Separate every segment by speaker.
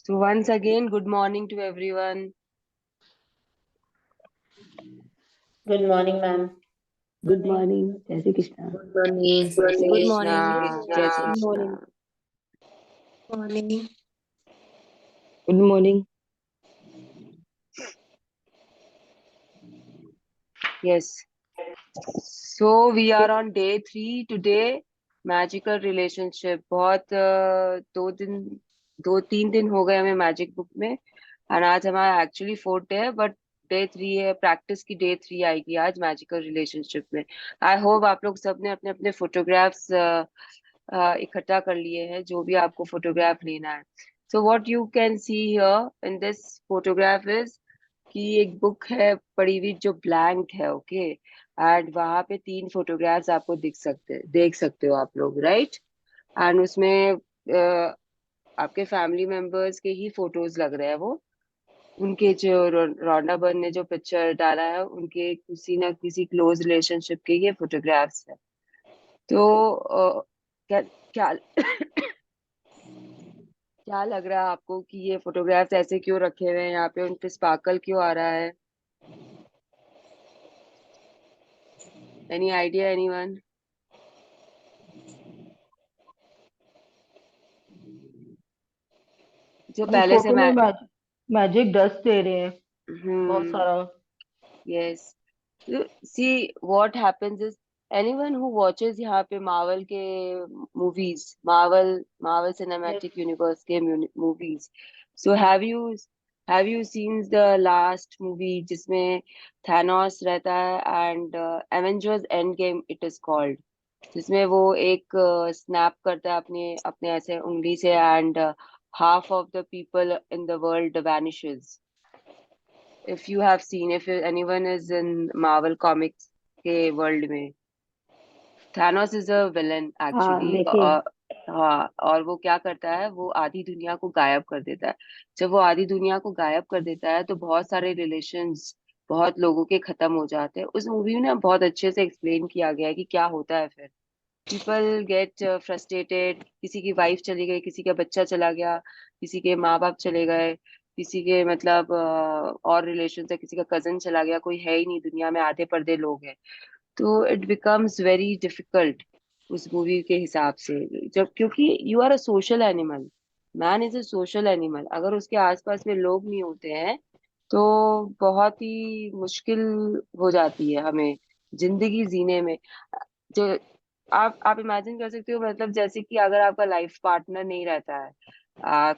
Speaker 1: So once again, good morning to everyone.
Speaker 2: Good morning, ma'am.
Speaker 3: Good morning. Jai Shri Krishna.
Speaker 2: Good morning.
Speaker 1: Jai Shri
Speaker 4: Good
Speaker 1: Krishna.
Speaker 4: morning.
Speaker 1: Jai Shri
Speaker 4: Good
Speaker 1: Krishna.
Speaker 4: morning. Morning.
Speaker 3: Good morning.
Speaker 1: Yes. So we are on day 3 today. Magical relationship बहुत दो तीन दिन हो गए हमें magic book में, और आज हमारा एक्चुअली 4th है, बट डे 3 है। प्रैक्टिस की डे 3 आएगी आज मैजिकल रिलेशनशिप में। आई होप आप लोग सबने अपने अपने फोटोग्राफ्स इकट्ठा कर लिए हैं, जो भी आपको फोटोग्राफ लेना है। So what you can see here in this photograph is कि एक बुक है पड़ी हुई जो ब्लैंक है, ओके। एंड वहां पे 3 फोटोग्राफ्स आपको देख सकते हो आप लोग, राइट। एंड उसमें आपके फैमिली मेंबर्स के ही फोटोज लग रहे हैं वो। उनके जो रोंडा बर्न ने जो पिक्चर डाला है, उनके किसी ना किसी क्लोज रिलेशनशिप के ये फोटोग्राफ्स है। तो क्या क्या क्या लग रहा है आपको कि ये फोटोग्राफ्स ऐसे क्यों रखे हुए हैं यहाँ पे, उन पे स्पार्कल क्यों आ रहा है? Any idea, anyone? जो
Speaker 3: इस
Speaker 1: पहले से
Speaker 3: फोटो
Speaker 1: मैं
Speaker 3: में मैजिक डस्ट दे रहे हैं बहुत
Speaker 1: हम्म
Speaker 3: सारा।
Speaker 1: Yes. See what happens is anyone who watches यहाँ पे मार्वल के movies, Marvel Marvel
Speaker 3: Yes.
Speaker 1: Cinematic universe के movies. So have you seen the last movie जिसमें थैनोस रहता है and Avengers Endgame it is called, जिसमें वो एक स्नैप करता है अपने अपने ऐसे उंगली से, and half of the people in the world vanishes. If you have seen, if anyone is in Marvel comics के वर्ल्ड में, थानोस इज अ विलन
Speaker 3: हाँ
Speaker 1: एक्चुअली।
Speaker 3: देखिए।
Speaker 1: हाँ, और वो क्या करता है, वो आधी दुनिया को गायब कर देता है। जब वो आधी दुनिया को गायब कर देता है तो बहुत सारे रिलेशंस, बहुत लोगों के खत्म हो जाते हैं। उस मूवी में ना बहुत अच्छे से एक्सप्लेन किया गया है कि क्या होता है फिर। पीपल गेट फ्रस्ट्रेटेड, किसी की वाइफ चली गई, किसी का बच्चा चला गया, किसी के माँ बाप चले गए, किसी के मतलब और रिलेशन है, किसी का कजन चला गया, कोई है ही नहीं दुनिया में, आधे पर्दे लोग हैं। तो इट बिकम्स वेरी डिफिकल्ट उस मूवी के हिसाब से। जब क्योंकि you are a social animal, man is a social animal, अगर उसके आसपास में लोग नहीं होते हैं तो बहुत ही मुश्किल हो जाती है हमें जिंदगी जीने में। जो आप इमेजिन कर सकते हो, मतलब जैसे कि अगर आपका लाइफ पार्टनर नहीं रहता है,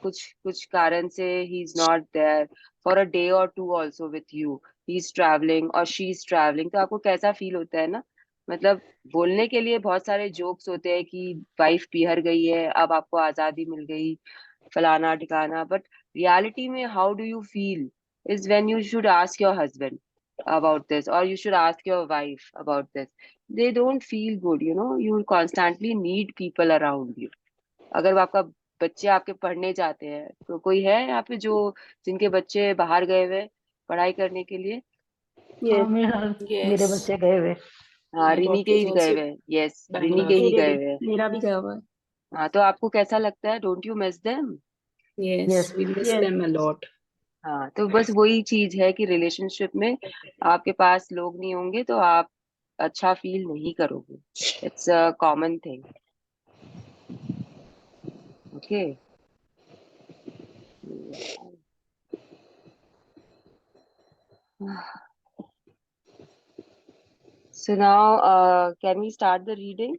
Speaker 1: कुछ कुछ कारण से he is not there for a day और too also with you, he is travelling और शी इज ट्रैवलिंग, तो आपको कैसा फील होता है ना। मतलब बोलने के लिए बहुत सारे जोक्स होते हैं कि वाइफ बिहर गई है, अब आपको आजादी मिल गई, फलाना ठिकाना, बट रियलिटी में how do you feel is when you should ask your husband about this, or you should ask your wife about this. They don't feel good, you know, you constantly need people around you. अगर आपका बच्चे आपके पढ़ने जाते हैं तो कोई है यहाँ पे जो जिनके बच्चे बाहर गए हुए पढ़ाई करने के लिए?
Speaker 3: हाँ
Speaker 4: Yes.
Speaker 3: मेरे
Speaker 4: Yes.
Speaker 3: बच्चे गए हुए।
Speaker 1: हाँ,
Speaker 4: My
Speaker 1: रिनी के
Speaker 4: daughter is
Speaker 1: ही गए
Speaker 4: also
Speaker 1: हुए, यस, रिनी के
Speaker 4: Bangalore.
Speaker 1: ही
Speaker 4: मेरे
Speaker 1: गए
Speaker 4: भी
Speaker 1: हुए।
Speaker 4: मेरा भी गया हुआ है.
Speaker 1: हाँ, तो आपको कैसा लगता है? Don't you miss them?
Speaker 4: Yes,
Speaker 3: yes.
Speaker 4: we miss
Speaker 2: Yes.
Speaker 4: them a lot.
Speaker 1: हाँ, तो बस वही चीज है कि रिलेशनशिप में आपके पास लोग नहीं होंगे तो आप अच्छा फील नहीं करोगे। It's a common thing, okay. So now, can we start the reading?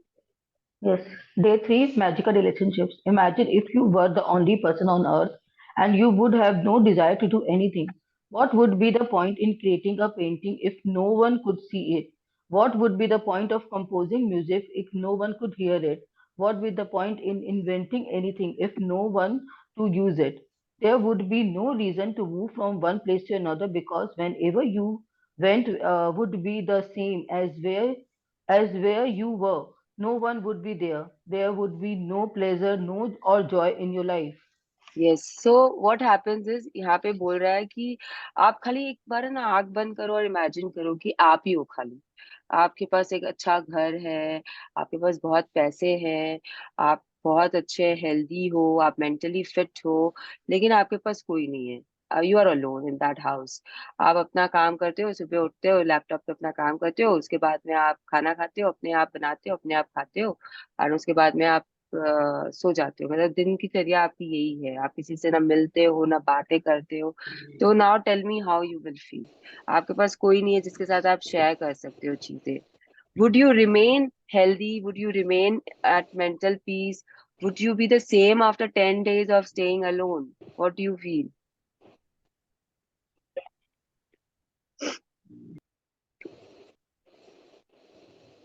Speaker 3: Yes. Day 3, magical relationships. Imagine if you were the only person on earth and you would have no desire to do anything. What would be the point in creating a painting if no one could see it? What would be the point of composing music if no one could hear it? What would be the point in inventing anything if no one to use it? There would be no reason to move from one place to another because whenever you went would be the same as where you were. No one would be there. There would be no pleasure, no or joy in your life.
Speaker 1: Yes, so what happens is, यहाँ पे बोल रहा है कि आप खाली एक बार है ना आंख बंद करो और इमेजिन करो कि आप ही हो खाली। आपके पास एक अच्छा घर है, आपके पास बहुत पैसे हैं, आप बहुत अच्छे हेल्दी हो, आप मेंटली फिट हो, लेकिन आपके पास कोई नहीं है, you are alone in that house. आप अपना काम करते हो, सुबह उठते हो, लैपटॉप पे अपना काम करते हो, उसके बाद में आप खाना खाते हो, अपने आप बनाते हो, अपने आप खाते हो, और उसके बाद में आप सो जाते हो। मतलब दिन की चर्या आपकी यही है, आप किसी से ना मिलते हो ना बातें करते हो। तो now tell me how you will feel. आपके पास कोई नहीं है जिसके साथ आप शेयर कर सकते हो चीजें। Would you remain healthy? Would you remain at mental peace? Would you be the same after 10 days of staying alone? What do you feel?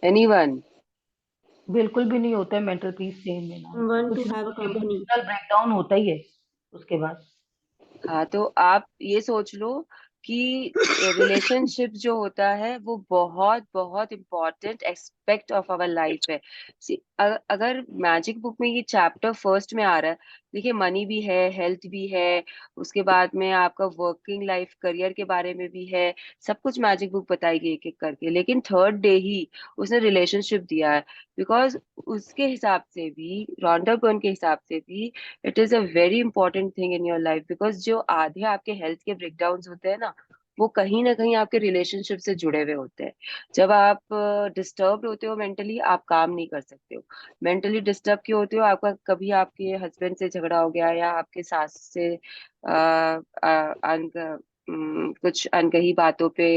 Speaker 1: Anyone?
Speaker 3: बिल्कुल भी नहीं होता है मेंटल पीस सेम में ना,
Speaker 4: Want
Speaker 3: कुछ
Speaker 4: to
Speaker 3: ना
Speaker 4: have
Speaker 3: कुछ
Speaker 4: company.
Speaker 3: इमोशनल ब्रेकडाउन होता ही है उसके बाद।
Speaker 1: हाँ, तो आप ये सोच लो कि रिलेशनशिप जो होता है वो बहुत बहुत important aspect of our life है। अगर मैजिक बुक में ये चैप्टर फर्स्ट में आ रहा है, देखिए मनी भी है, हेल्थ भी है, उसके बाद में आपका वर्किंग लाइफ करियर के बारे में भी है, सब कुछ मैजिक बुक बताएगी एक एक करके, लेकिन थर्ड डे ही उसने रिलेशनशिप दिया है। बिकॉज उसके हिसाब से भी, रॉन्डा बर्न के हिसाब से भी, it is a very important thing in your life. Because जो आधे आपके हेल्थ के ब्रेकडाउन होते हैं ना, वो कहीं ना कहीं आपके रिलेशनशिप से जुड़े हुए होते हैं। जब आप डिस्टर्ब होते हो मेंटली, आप काम नहीं कर सकते हो। मेंटली डिस्टर्ब क्यों होते हो? आपका कभी आपके हस्बैंड से झगड़ा हो गया, या आपके सास से कुछ अनकही बातों पे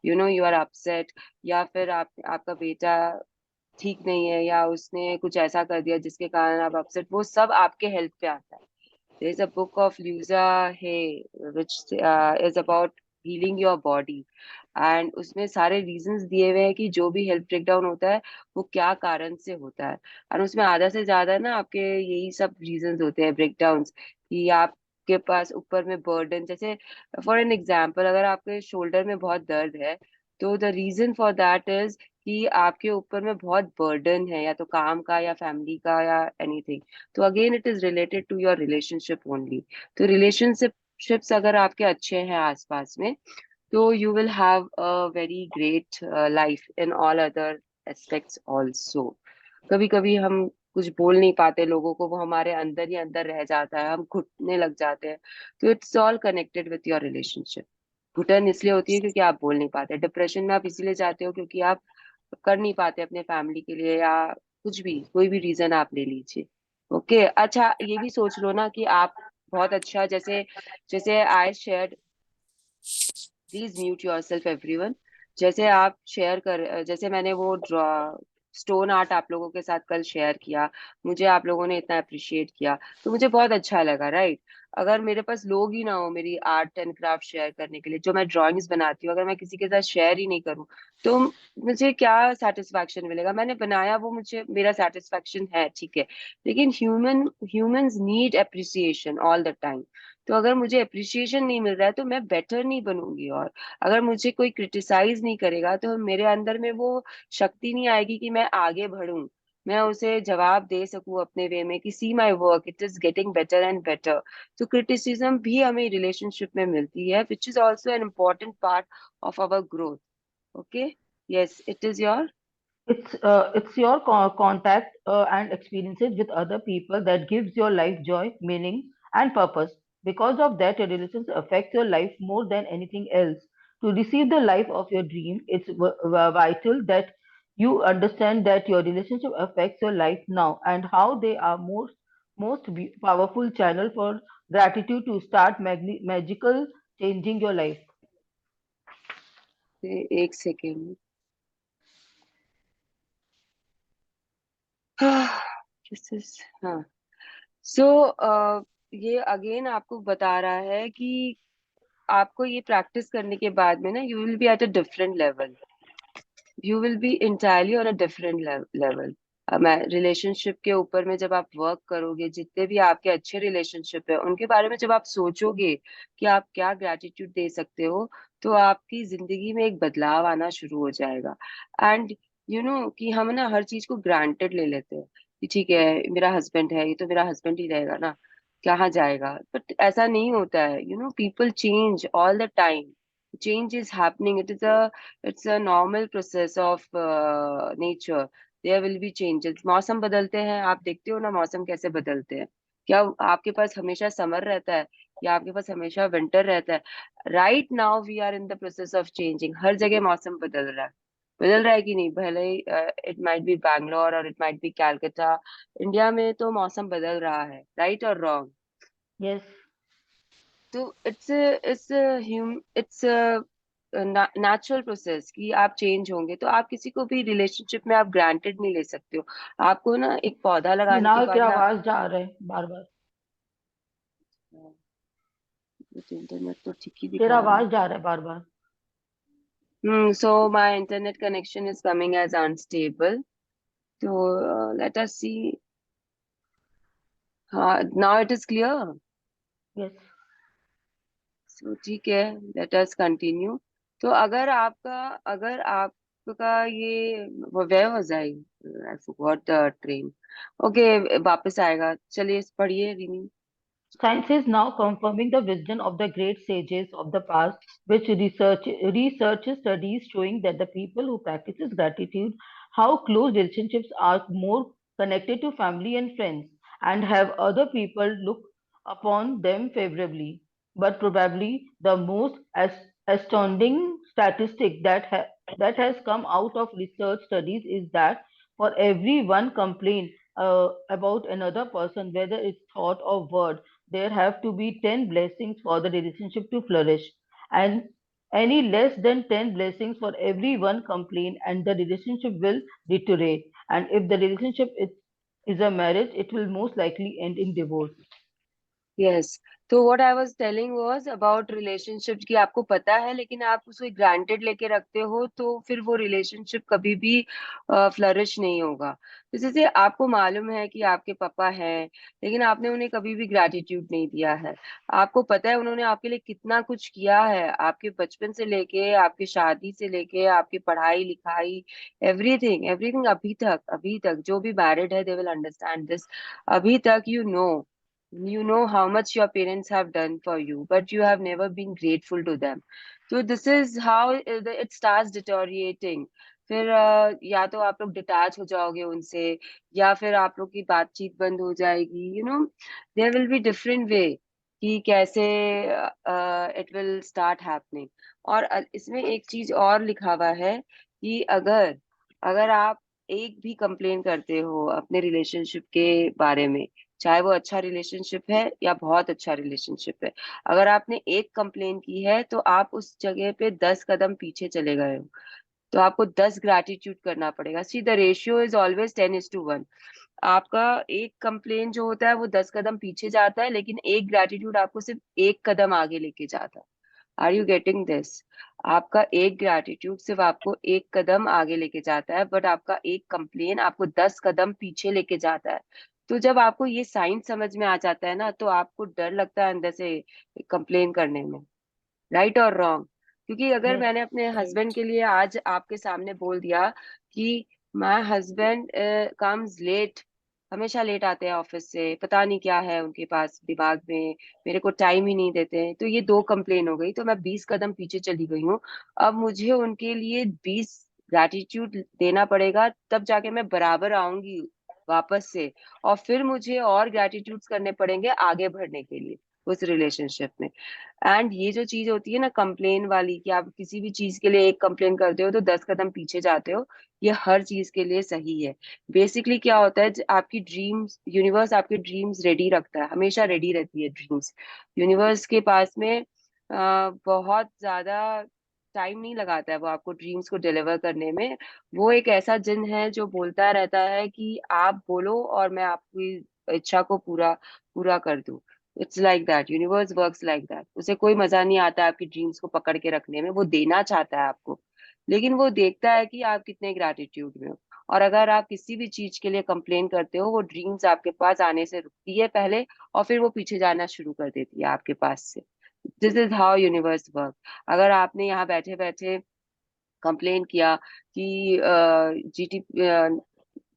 Speaker 1: यू आर अपसेट, या फिर आपका बेटा ठीक नहीं है, या उसने कुछ ऐसा कर दिया जिसके कारण आप अपसेट, वो सब आपके हेल्थ पे आता है। There is a book of Luisa Hay which is about healing your body, and उसमें सारे reasons दिए हुए हैं कि जो भी हेल्थ ब्रेकडाउन होता है वो क्या कारण से होता है। और उसमें आधा से ज्यादा ना आपके यही सब रीजंस होते हैं ब्रेकडाउन्स, कि आपके पास ऊपर में बर्डन, जैसे फॉर एन एग्जांपल, अगर आपके शोल्डर में बहुत दर्द है, तो the reason for that is कि आपके ऊपर में बहुत बर्डन है, या तो काम का या फैमिली का या एनीथिंग। तो again it is related to your relationship only. तो रिलेशनशिप्स अगर आपके अच्छे हैं आसपास में, तो you will have a very great life in all other aspects also. कभी कभी हम कुछ बोल नहीं पाते लोगों को, वो हमारे अंदर ही अंदर रह जाता है, हम घुटने लग जाते हैं। तो it's all connected with your relationship. घुटन इसलिए होती है क्योंकि आप बोल नहीं पाते, डिप्रेशन में आप इसीलिए जाते हो क्योंकि आप कर नहीं पाते अपने फैमिली के लिए, या कुछ भी, कोई भी रीजन आप ले लीजिए। ओके, अच्छा ये भी सोच लो ना कि आप बहुत अच्छा, जैसे जैसे I share, please mute your self everyone. जैसे आप शेयर कर, जैसे मैंने वो ड्रॉ स्टोन आर्ट आप लोगों के साथ कल शेयर किया, मुझे आप लोगों ने इतना अप्रिशिएट किया, तो मुझे बहुत अच्छा लगा, राइट? अगर मेरे पास लोग ही ना हो मेरी आर्ट एंड क्राफ्ट शेयर करने के लिए, जो मैं ड्राइंग्स बनाती हूँ, अगर मैं किसी के साथ शेयर ही नहीं करूँ, तो मुझे क्या सेटिस्फैक्शन मिलेगा? मैंने बनाया, वो मुझे मेरा सेटिस्फैक्शन है, ठीक है, लेकिन humans need appreciation all the time. तो अगर मुझे अप्रिसिएशन नहीं मिल रहा है तो मैं बेटर नहीं बनूंगी, और अगर मुझे कोई क्रिटिसाइज नहीं करेगा तो मेरे अंदर में वो शक्ति नहीं आएगी कि मैं आगे बढ़ूं, मैं उसे जवाब दे सकूं अपने वे में कि see my work, it is getting better and better. तो क्रिटिसिज्म भी हमें रिलेशनशिप में मिलती है, which is also an important part of our growth. Okay, yes, it is your.
Speaker 3: It's your contact and experiences with other people that gives your life joy, meaning, and purpose. Because of that, your relationship affects your life more than anything else. To receive the life of your dream, it's vital that you understand that your relationship affects your life now and how they are powerful channel for gratitude to start magical changing your life.
Speaker 1: एक second. This is, हाँ। सो ये again आपको बता रहा है कि आपको ये प्रैक्टिस करने के बाद में ना, you will be at a different level, you will be entirely on a different level. Relationship के ऊपर में जब आप वर्क करोगे, जितने भी आपके अच्छे रिलेशनशिप है उनके बारे में जब आप सोचोगे कि आप क्या ग्रैटिट्यूड दे सकते हो, तो आपकी जिंदगी में एक बदलाव आना शुरू हो जाएगा। एंड कि हम ना हर चीज को ग्रांटेड ले लेते हैं कि ठीक है, मेरा हस्बैंड है, ये तो मेरा हस्बैंड ही रहेगा ना, कहाँ जाएगा? बट ऐसा नहीं होता है, people change all the time, change is happening, it's a normal process of nature। There will be changes. मौसम बदलते हैं, आप देखते हो ना मौसम कैसे बदलते हैं। क्या आपके पास हमेशा समर रहता है या आपके पास हमेशा विंटर रहता है? Right now we are in the process of changing. हर जगह मौसम बदल रहा है कि नहीं? भले ही इट माइट बी बैंगलोर और it might be Calcutta, India में तो मौसम बदल रहा है, राइट और रॉन्ग?
Speaker 3: Yes.
Speaker 1: तो इट्स नेचुरल प्रोसेस कि आप चेंज होंगे। तो आप किसी को भी रिलेशनशिप में आप ग्रांटेड नहीं ले सकते हो। आपको ना एक पौधा लगाने के
Speaker 3: कुणाल,
Speaker 1: बाद
Speaker 3: तेरा
Speaker 1: ना,
Speaker 3: आवाज जा रहा है बार बार।
Speaker 1: इंटरनेट तो ठीक ही
Speaker 3: तेरा
Speaker 1: दिखा रहा है।
Speaker 3: आवाज जा रहा है बार बार।
Speaker 1: So my internet connection is coming as unstable. So let us see. Now it is clear.
Speaker 3: Yes.
Speaker 1: So ठीक है, let us continue. तो अगर आपका ये where was I? I forgot the train. Okay, वापस आएगा। चलिए पढ़िए Rini.
Speaker 3: Science is now confirming the wisdom of the great sages of the past, which research studies showing that the people who practices gratitude, how close relationships are more connected to family and friends, and have other people look upon them favorably. But probably the most astounding statistic that has come out of research studies is that for every one complaint about another person, whether it's thought or word, there have to be 10 blessings for the relationship to flourish, and any less than 10 blessings for every one complaint and the relationship will deteriorate, and if the relationship is a marriage, it will most likely end in divorce.
Speaker 1: Yes. तो what I was telling was about relationship कि आपको पता है लेकिन आप उसको granted लेके रखते हो, तो फिर वो रिलेशनशिप कभी भी फ्लरिश नहीं होगा। तो जैसे आपको मालूम है कि आपके पापा हैं, लेकिन आपने उन्हें कभी भी ग्रैटिट्यूड नहीं दिया है। आपको पता है उन्होंने आपके लिए कितना कुछ किया है, आपके बचपन से लेके आपकी शादी से लेके आपकी पढ़ाई लिखाई, एवरीथिंग एवरीथिंग। अभी तक जो भी मैरिड है दे विल अंडरस्टैंड दिस। अभी तक you know how much your parents have done for you, but you have never been grateful to them. So this is how it starts deteriorating. फिर या तो आप लोग डिटैच हो जाओगे उनसे, या फिर आप लोग की बातचीत बंद हो जाएगी। There will be different way कि कैसे इट विल स्टार्ट हैपनिंग। और इसमें एक चीज और लिखा हुआ है कि अगर अगर आप एक भी कंप्लेन करते हो अपने रिलेशनशिप के बारे में, चाहे वो अच्छा रिलेशनशिप है या बहुत अच्छा रिलेशनशिप है, अगर आपने एक कंप्लेन की है तो आप उस जगह पे 10 कदम पीछे चले गए हो। तो आपको 10 ग्रैटिट्यूड करना पड़ेगा। See the ratio is always 10:1। आपका एक कंप्लेन जो होता है वो 10 कदम पीछे जाता है, लेकिन एक ग्रैटिट्यूड आपको सिर्फ एक कदम आगे लेके जाता है। Are you getting this? आपका एक ग्रैटिट्यूड सिर्फ आपको एक कदम आगे लेके जाता है, बट आपका एक कंप्लेन आपको 10 कदम पीछे लेके जाता है। तो जब आपको ये साइंस समझ में आ जाता है ना, तो आपको डर लगता है अंदर से कंप्लेन करने में, राइट और रॉन्ग? क्योंकि अगर
Speaker 3: Yes.
Speaker 1: मैंने अपने हस्बैंड
Speaker 4: Right.
Speaker 1: के लिए आज आपके सामने बोल दिया कि माय हस्बैंड कम्स लेट, हमेशा लेट आते हैं ऑफिस से, पता नहीं क्या है उनके पास दिमाग में, मेरे को टाइम ही नहीं देते हैं, तो ये 2 कंप्लेन हो गई, तो मैं 20 कदम पीछे चली गई हूँ। अब मुझे उनके लिए 20 ग्रैटिट्यूड देना पड़ेगा, तब जाके मैं बराबर आऊंगी वापस से। और फिर मुझे और ग्रैटिट्यूड्स करने पड़ेंगे आगे बढ़ने के लिए उस रिलेशनशिप में। एंड ये जो चीज होती है ना कंप्लेन वाली, कि आप किसी भी चीज के लिए एक कंप्लेन करते हो तो 10 कदम पीछे जाते हो, ये हर चीज के लिए सही है। बेसिकली क्या होता है, आपकी ड्रीम्स, यूनिवर्स आपके ड्रीम्स रेडी रखता है, हमेशा रेडी रहती है ड्रीम्स। यूनिवर्स के पास में बहुत ज्यादा टाइम नहीं लगाता है वो आपको ड्रीम्स को डिलीवर करने में। वो एक ऐसा जिन है जो बोलता रहता है कि आप बोलो और मैं आपकी इच्छा को पूरा पूरा कर दूं। It's like that, universe works like that. उसे कोई मजा नहीं आता आपकी ड्रीम्स को पकड़ के रखने में, वो देना चाहता है आपको, लेकिन वो देखता है कि आप कितने ग्रैटिट्यूड में हो। और अगर आप किसी भी चीज के लिए कंप्लेन करते हो, वो ड्रीम्स आपके पास आने से रुकती है पहले, और फिर वो पीछे जाना शुरू कर देती है आपके पास से। This is how universe work. अगर आपने यहाँ बैठे बैठे कंप्लेन किया कि जीटी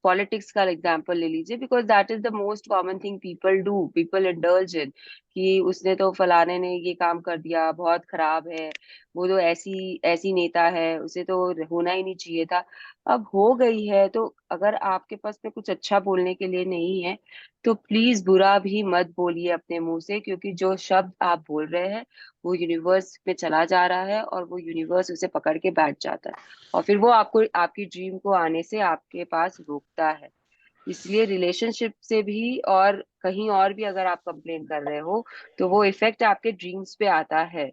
Speaker 1: पॉलिटिक्स का एग्जांपल ले लीजिए, because that is the most common thing people do, people indulge in, कि उसने तो फलाने ने ये काम कर दिया, बहुत खराब है, वो तो ऐसी ऐसी नेता है, उसे तो होना ही नहीं चाहिए था। अब हो गई है, तो अगर आपके पास में कुछ अच्छा बोलने के लिए नहीं है तो प्लीज बुरा भी मत बोलिए अपने मुंह से, क्योंकि जो शब्द आप बोल रहे हैं वो यूनिवर्स में चला जा रहा है और वो यूनिवर्स उसे पकड़ के बैठ जाता है, और फिर वो आपको आपकी ड्रीम को आने से आपके पास रोकता है। इसलिए रिलेशनशिप से भी और कहीं और भी अगर आप कंप्लेन कर रहे हो तो वो इफेक्ट आपके ड्रीम्स पे आता है,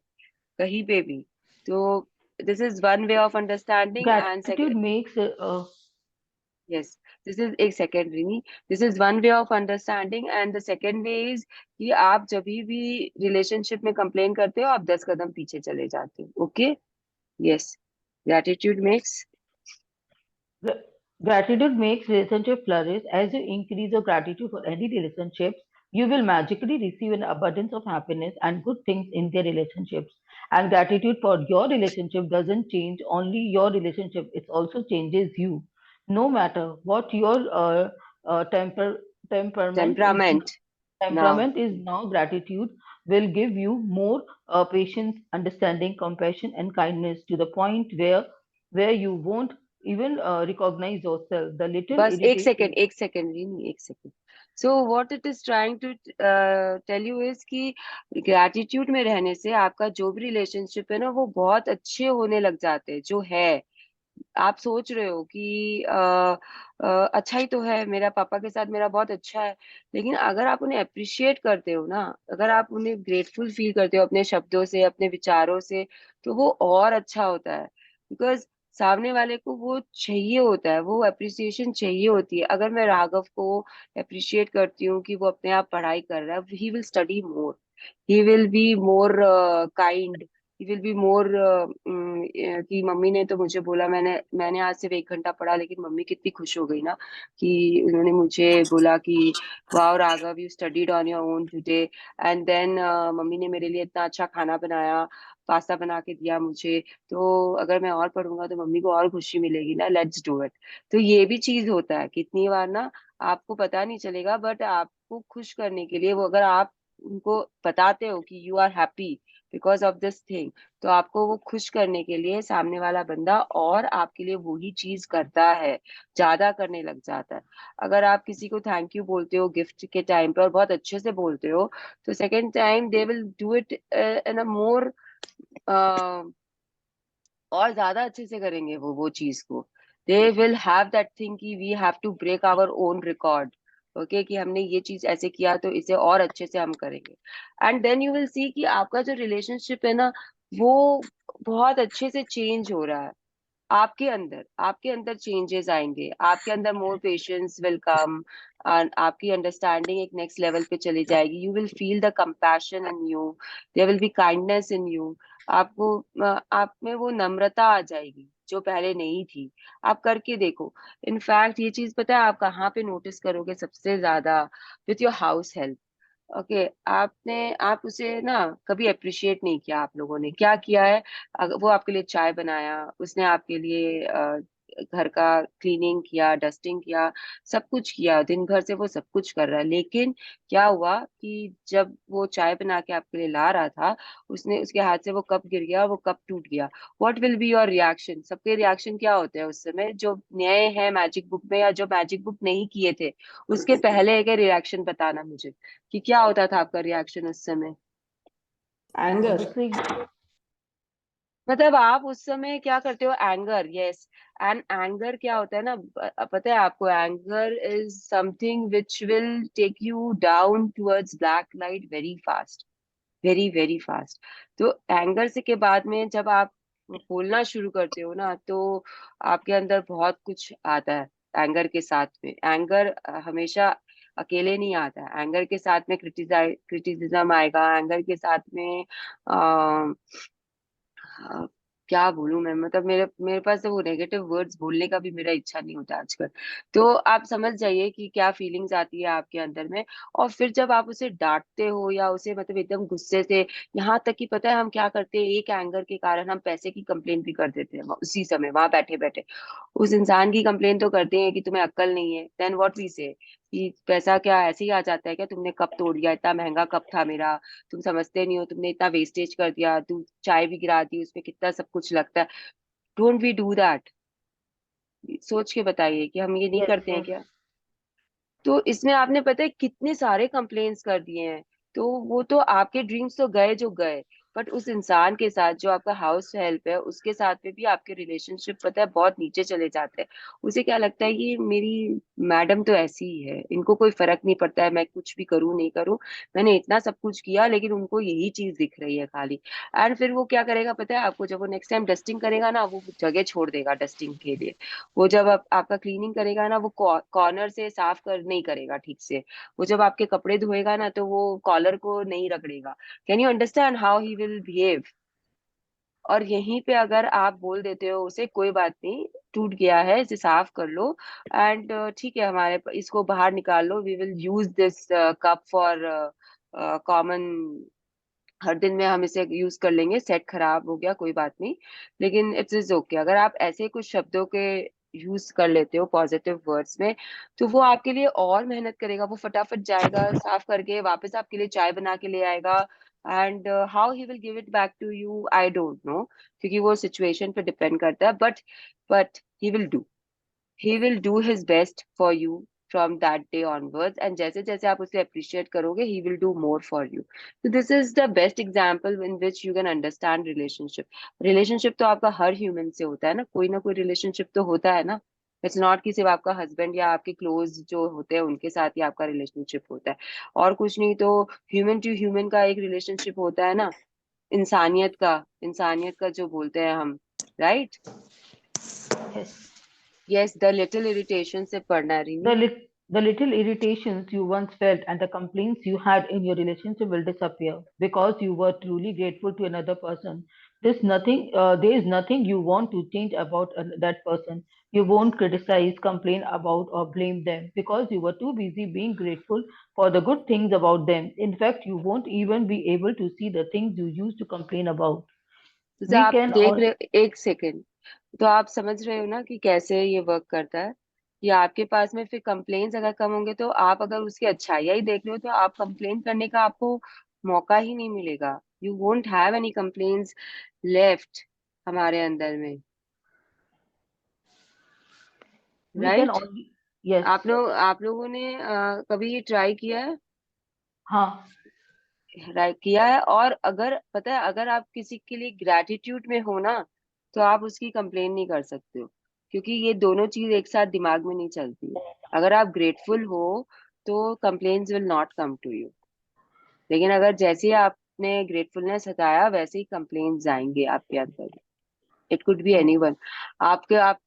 Speaker 1: कहीं पे भी। तो this is one way of understanding and
Speaker 3: Gratitude
Speaker 1: second,
Speaker 3: makes
Speaker 1: yes, this is एक second Rini, this is one way of understanding and the second way is कि आप जब भी रिलेशनशिप में कंप्लेन करते हो आप 10 कदम पीछे चले जाते हो। Okay, yes, gratitude makes,
Speaker 3: Gra- Gratitude makes relationship flourish. As you increase your gratitude for any relationships, you will magically receive an abundance of happiness and good things in their relationships. And gratitude for your relationship doesn't change only your relationship; it also changes you. No matter what your temperament is,
Speaker 1: temperament now,
Speaker 3: temperament is now, gratitude will give you more patience, understanding, compassion, and kindness to the point where you won't even recognize yourself. The little
Speaker 1: बस एक second,
Speaker 3: irritation.
Speaker 1: एक second नहीं, एक second. So what it is trying to tell you is कि gratitude में रहने से आपका जो भी रिलेशनशिप है ना वो बहुत अच्छे होने लग जाते हैं। जो है, आप सोच रहे हो कि अच्छा ही तो है, मेरा पापा के साथ मेरा बहुत अच्छा है, लेकिन अगर आप उन्हें अप्रिशिएट करते हो ना, अगर आप उन्हें ग्रेटफुल फील करते हो अपने शब्दों से, अपने विचारों से, तो वो और अच्छा होता है। बिकॉज सामने वाले को वो चाहिए होता है, वो अप्रिसिएशन चाहिए होती है। अगर मैं राघव को अप्रिशिएट करती हूँ कि वो अपने आप पढ़ाई कर रहा है, he will study more, he will be more kind, he will be more कि मम्मी ने तो मुझे बोला, मैंने मैंने आज सिर्फ 1 घंटा पढ़ा, लेकिन मम्मी कितनी खुश हो गई ना कि उन्होंने मुझे बोला कि wow Raghav, you studied on your own today, and then मम्मी ने मेरे लिए इतना अच्छा खाना बनाया, पास्ता बना के दिया मुझे, तो अगर मैं और पढ़ूंगा तो मम्मी को और खुशी मिलेगी ना, लेट्स डू इट। तो ये भी चीज होता है, कितनी बार ना आपको पता नहीं चलेगा, बट आपको खुश करने के लिए वो, अगर आप उनको बताते हो कि you are happy because of this thing, तो आपको वो खुश करने के लिए सामने वाला बंदा और आपके लिए वही चीज करता है, ज्यादा करने लग जाता है। अगर आप किसी को थैंक यू बोलते हो गिफ्ट के टाइम पे और बहुत अच्छे से बोलते हो, तो second time they will do it in a more, और ज्यादा अच्छे से करेंगे वो चीज को। They will have that thing कि we have to break our own record, okay, कि हमने ये चीज ऐसे किया तो इसे और अच्छे से हम करेंगे। And then you will see कि आपका जो रिलेशनशिप है ना वो बहुत अच्छे से चेंज हो रहा है। आपके अंदर चेंजेस आएंगे, आपके अंदर मोर पेशेंस विल कम, आपकी अंडरस्टैंडिंग एक नेक्स्ट लेवल पे चली जाएगी, you will feel the compassion in you, there will be kindness in you. आपको आप में वो नम्रता आ जाएगी जो पहले नहीं थी। आप करके देखो। इनफैक्ट ये चीज पता है आप कहाँ पे नोटिस करोगे सबसे ज्यादा? With your house help. Okay, आप उसे ना कभी अप्रिशिएट नहीं किया। आप लोगों ने क्या किया है? वो आपके लिए चाय बनाया, उसने आपके लिए घर का क्लीनिंग किया, डस्टिंग किया, सब कुछ किया, दिन भर से वो सब कुछ कर रहा है, लेकिन क्या हुआ कि जब वो चाय बना के आपके लिए ला रहा था, उसने उसके हाथ से वो कप गिर गया, वो कप टूट गया। What will be your reaction? सबके रिएक्शन क्या होते हैं उस समय, जो नए हैं मैजिक बुक में या जो मैजिक बुक नहीं किए थे उसके पहले के रिएक्शन बताना मुझे, कि क्या होता था आपका रिएक्शन उस समय? एंगर,
Speaker 3: Obviously,
Speaker 1: मतलब आप उस समय क्या करते हो? Anger, yes. एंड एंगर क्या होता है ना, पता है आपको? Anger is something which will take you down towards black light very fast, very very fast. तो एंगर से के बाद में जब आप बोलना शुरू करते हो ना, तो आपके अंदर बहुत कुछ आता है। एंगर के साथ में एंगर हमेशा अकेले नहीं आता है, एंगर के साथ में क्रिटिसिज्म आएगा, एंगर के साथ में हाँ, क्या बोलूं मैं, मतलब मेरे मेरे पास तो वो नेगेटिव वर्ड्स बोलने का भी मेरा इच्छा नहीं होता आजकल। तो आप समझ जाइए कि क्या फीलिंग्स आती है आपके अंदर में। और फिर जब आप उसे डांटते हो या उसे मतलब एकदम गुस्से से, यहाँ तक कि पता है हम क्या करते हैं, एक एंगर के कारण हम पैसे की कंप्लेन भी कर देते हैं उसी समय वहां बैठे बैठे। उस इंसान की कंप्लेन तो करते हैं कि तुम्हें अक्ल नहीं है, देन व्हाट वी से कि पैसा क्या ऐसे ही आ जाता है क्या? तुमने कप तोड़ दिया, इतना महंगा कप था मेरा, तुम समझते नहीं हो, तुमने इतना वेस्टेज कर दिया, तू चाय भी गिरा दी, उसमें कितना सब कुछ लगता है। Don't we do that? सोच के बताइए कि हम ये नहीं
Speaker 3: Yes,
Speaker 1: करते हैं
Speaker 3: yes.
Speaker 1: क्या? तो इसमें आपने पता है कितने सारे कंप्लेंट्स कर दिए हैं। तो वो तो आपके ड्रीम्स तो गए जो गए, बट उस इंसान के साथ जो आपका हाउस हेल्प है उसके साथ में भी आपके रिलेशनशिप पता है बहुत नीचे चले जाते हैं। उसे क्या लगता है कि मेरी मैडम तो ऐसी ही है, इनको कोई फर्क नहीं पड़ता है मैं कुछ भी करूं नहीं करूं, मैंने इतना सब कुछ किया लेकिन उनको यही चीज दिख रही है खाली। एंड फिर वो क्या करेगा पता है आपको, जब वो नेक्स्ट टाइम डस्टिंग करेगा ना, वो जगह छोड़ देगा डस्टिंग के लिए। वो जब आपका क्लीनिंग करेगा ना, वो कॉर्नर से साफ कर नहीं करेगा ठीक से। वो जब आपके कपड़े धोएगा ना, तो वो कॉलर को नहीं रगड़ेगा। Can you understand how he will behave? और यहीं पे अगर आप बोल देते हो उसे कोई बात नहीं, टूट गया है इसे साफ कर लो, एंड ठीक है इसको बाहर निकाल लो, we will use this cup for common, हर दिन में हम इसे यूज कर लेंगे, सेट खराब हो गया कोई बात नहीं, लेकिन इट्स इज ओके। अगर आप ऐसे कुछ शब्दों के यूज कर लेते हो पॉजिटिव वर्ड्स में, तो वो आपके लिए और मेहनत करेगा, वो फटाफट जाएगा साफ करके वापस आपके लिए चाय बना के ले आएगा। And how he will give it back to you I don't know, क्योंकि वो सिचुएशन पे डिपेंड करता है, but he will do his best for you from that day onwards, and जैसे जैसे आप उसे अप्रिशिएट करोगे he will do more for you. तो this is the best example in which you can understand relationship. Relationship तो आपका हर human से होता है ना कोई रिलेशनशिप तो होता है ना। इट्स नॉट कि सिर्फ आपका हस्बैंड या आपके क्लोज जो होते हैं उनके साथ ही आपका रिलेशनशिप होता है, और कुछ नहीं तो ह्यूमन टू ह्यूमन का एक रिलेशनशिप होता है ना, इंसानियत का जो बोलते हैं हम, right?
Speaker 3: Yes.
Speaker 1: Yes, the little irritation से पढ़ना
Speaker 3: The,
Speaker 1: Rimi.
Speaker 3: the little irritations you once felt and the complaints you had in your relationship will disappear because you were truly grateful to another person. There is nothing you want to change about that person. You won't criticize, complain about, or blame them because you were too busy being grateful for the good things about them. In fact, you won't even be able to see the things you used to complain about.
Speaker 1: जैसे
Speaker 3: We
Speaker 1: आप
Speaker 3: can
Speaker 1: देख
Speaker 3: all,
Speaker 1: रहे हो, एक second, तो आप समझ रहे हो ना कि कैसे ये वर्क करता है। कि आपके पास में फिर कंप्लेन्स अगर कम होंगे, तो आप अगर उसकी अच्छाइयाँ ही देख रहे हो तो आप कंप्लेन करने का आपको मौका ही नहीं मिलेगा। You won't have any complains left हमारे अंदर में,
Speaker 3: we can
Speaker 1: right?
Speaker 3: only, yes,
Speaker 1: आप लोगों ने कभी ये ट्राई किया है?
Speaker 3: हाँ,
Speaker 1: किया है, और अगर पता है अगर आप किसी के लिए ग्रैटिट्यूड में हो ना, तो आप उसकी कंप्लेन नहीं कर सकते हो, क्योंकि ये दोनों चीज एक साथ दिमाग में नहीं चलती। अगर आप ग्रेटफुल हो तो complains will not come to you, लेकिन अगर जैसे ही आपने ग्रेटफुलनेस हटाया वैसे ही कंप्लेन्स आएंगे आपके अंदर। It could be anyone. आप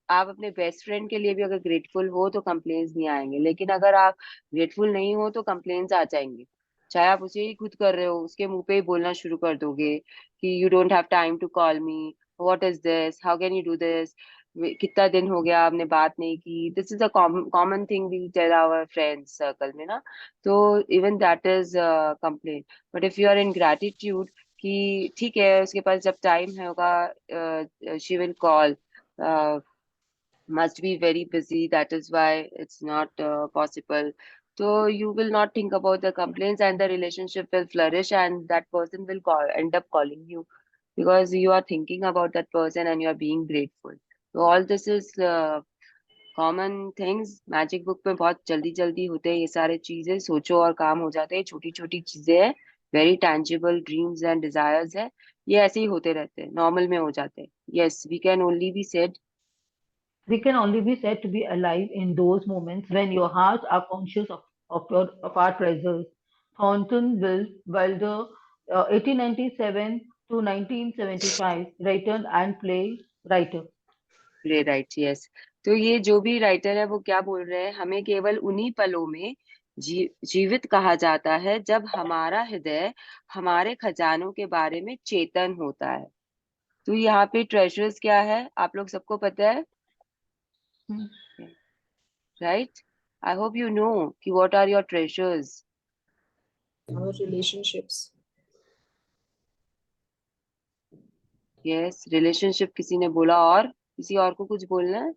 Speaker 1: अपने बेस्ट फ्रेंड के लिए भी अगर ग्रेटफुल हो तो कंप्लेन्स नहीं आएंगे, लेकिन अगर आप ग्रेटफुल नहीं हो तो कंप्लेन्स आ जाएंगे। चाहे आप उसे ही खुद कर रहे हो, उसके मुंह पे ही बोलना शुरू कर दोगे कि you don't have time to call me, what is this, how can you do this, कितना दिन हो गया आपने बात नहीं की। This is a common thing we tell our friends circle में ना। तो even that is complain. But if you are in gratitude कि ठीक है उसके पास जब टाइम है होगा, she will call, must be very busy, that is why it's not possible. So you will not think about the complaints and the relationship will flourish, and that person will end up calling you because you are thinking about that person and you are being grateful. So all this is common things. Magic book में बहुत जल्दी जल्दी होते हैं ये सारे चीजें, सोचो और काम हो जाते हैं, छोटी छोटी चीजें हैं, very tangible dreams and desires है, ये ऐसे ही होते रहते हैं, नॉर्मल में हो जाते हैं। Yes, we can only be sad.
Speaker 3: we can only be said to be alive in those moments when your hearts are conscious of our treasures. Thornton Wilder, 1897 to 1975, writer and playwright.
Speaker 1: Play right, yes. तो ये जो भी writer है वो क्या बोल रहे हैं, हमें केवल उन्हीं पलों में जीवित कहा जाता है जब हमारा हृदय हमारे खजानों के बारे में चेतन होता है। तो यहाँ पे ट्रेजर्स क्या है आप लोग सबको पता है, right? I hope you know कि what are your treasures.
Speaker 4: Our relationships.
Speaker 1: Yes, relationship किसी ने बोला, और किसी और को कुछ बोलना है?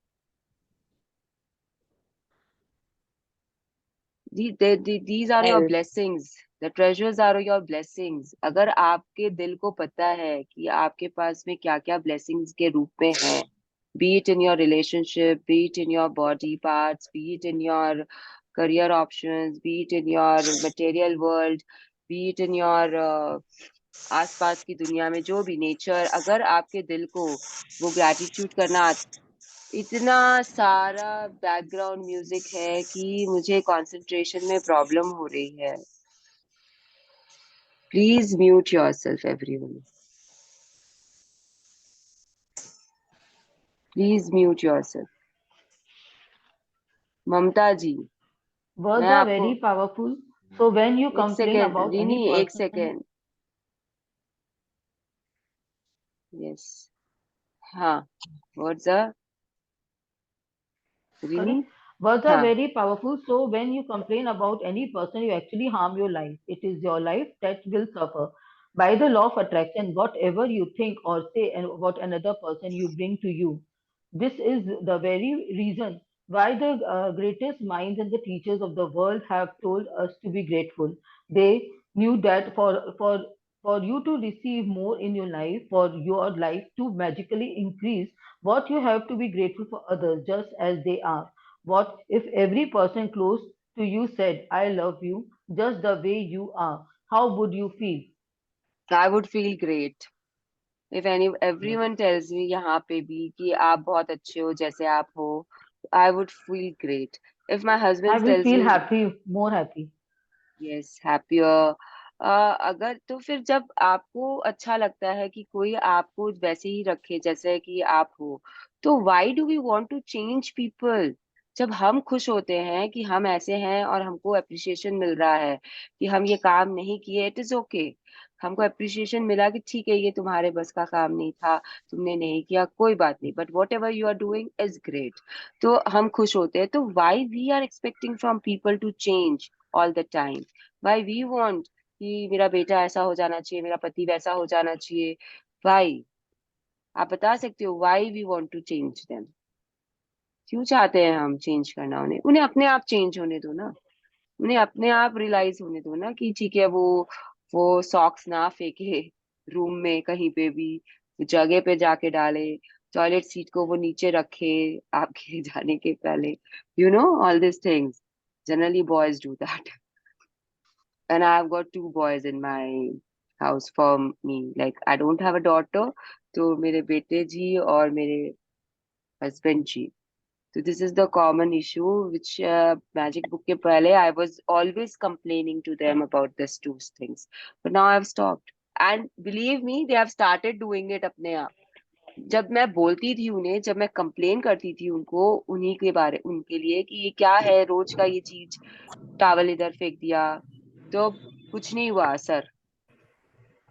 Speaker 1: These are your
Speaker 2: Health.
Speaker 1: blessings. The treasures are your blessings. अगर आपके दिल को पता है कि आपके पास में क्या क्या blessings के रूप में है, be it in your relationship, be it in your body parts, be it in your career options, be it in your material world, be it in your आसपास की दुनिया में जो भी नेचर, अगर आपके दिल को वो ग्रैटिट्यूड करना इतना सारा बैकग्राउंड म्यूजिक है कि मुझे कंसंट्रेशन में प्रॉब्लम हो रही है. Please mute yourself everyone. Please mute yourself. Mamata ji, मैं
Speaker 3: Words are
Speaker 1: आपको
Speaker 3: very powerful. So when you
Speaker 1: एक
Speaker 3: complain
Speaker 1: सेकेंड
Speaker 3: about
Speaker 1: रिनी,
Speaker 3: any
Speaker 1: एक
Speaker 3: person,
Speaker 1: सेकेंड. यस. हाँ. व्हाट्स अ रिनी.
Speaker 3: sorry, words are
Speaker 1: हाँ.
Speaker 3: very powerful. So when you complain about any person, you actually harm your life. It is your life that will suffer. By the law of attraction, whatever you think or say and about another person, you bring to you. This is the very reason why the greatest minds and the teachers of the world have told us to be grateful. They knew that for you to receive more in your life, for your life to magically increase, what you have to be grateful for others just as they are. What if every person close to you said, I love you just the way you are? How would you feel?
Speaker 1: I would feel great if any
Speaker 3: Yes.
Speaker 1: Everyone tells me यहाँ पे भी कि आप बहुत अच्छे हो जैसे आप हो. I would feel great if my
Speaker 3: I
Speaker 1: husband
Speaker 3: will
Speaker 1: tells
Speaker 3: feel
Speaker 1: me
Speaker 3: happy, more happy.
Speaker 1: Yes happier. अगर तो फिर जब आपको अच्छा लगता है कि कोई आपको वैसे ही रखे जैसे कि आप हो, तो why do we want to change people? जब हम खुश होते हैं कि हम ऐसे हैं और हमको अप्रिसिएशन मिल रहा है कि हम ये काम नहीं किए, इट इज ओके. हमको अप्रिसिएशन मिला कि ठीक है ये तुम्हारे बस का काम नहीं था, तुमने नहीं किया, कोई बात नहीं, but whatever you are doing is great. तो हम खुश होते हैं. तो why we are expecting from people to change all the time? Why we want कि मेरा बेटा ऐसा हो जाना चाहिए, मेरा पति वैसा हो जाना चाहिए? वाई? आप बता सकते हो why we want to change them? क्यों चाहते हैं हम चेंज करना उन्हें? उन्हें अपने आप चेंज होने दो ना. उन्हें अपने आप रियलाइज होने दो ना कि ठीक है, वो सॉक्स ना फेंके रूम में कहीं पे भी, जगह पे जाके डाले, टॉयलेट सीट को वो नीचे रखे आपके जाने के पहले. You know all this things. Generally boys do that. And I've got two boys in my house for me. Like I don't have a daughter, तो मेरे बेटे जी और मेरे husband ji. So this is the common issue which Magic Book के पहले I was always complaining to them about these two things, but now I've stopped. And believe me, they have started doing it अपने आप. जब मैं बोलती थी उन्हें, जब मैं कंप्लेन करती थी उनको उन्हीं के बारे उनके लिए कि ये क्या है रोज का ये चीज, टावल इधर फेंक दिया, तो कुछ नहीं हुआ सर.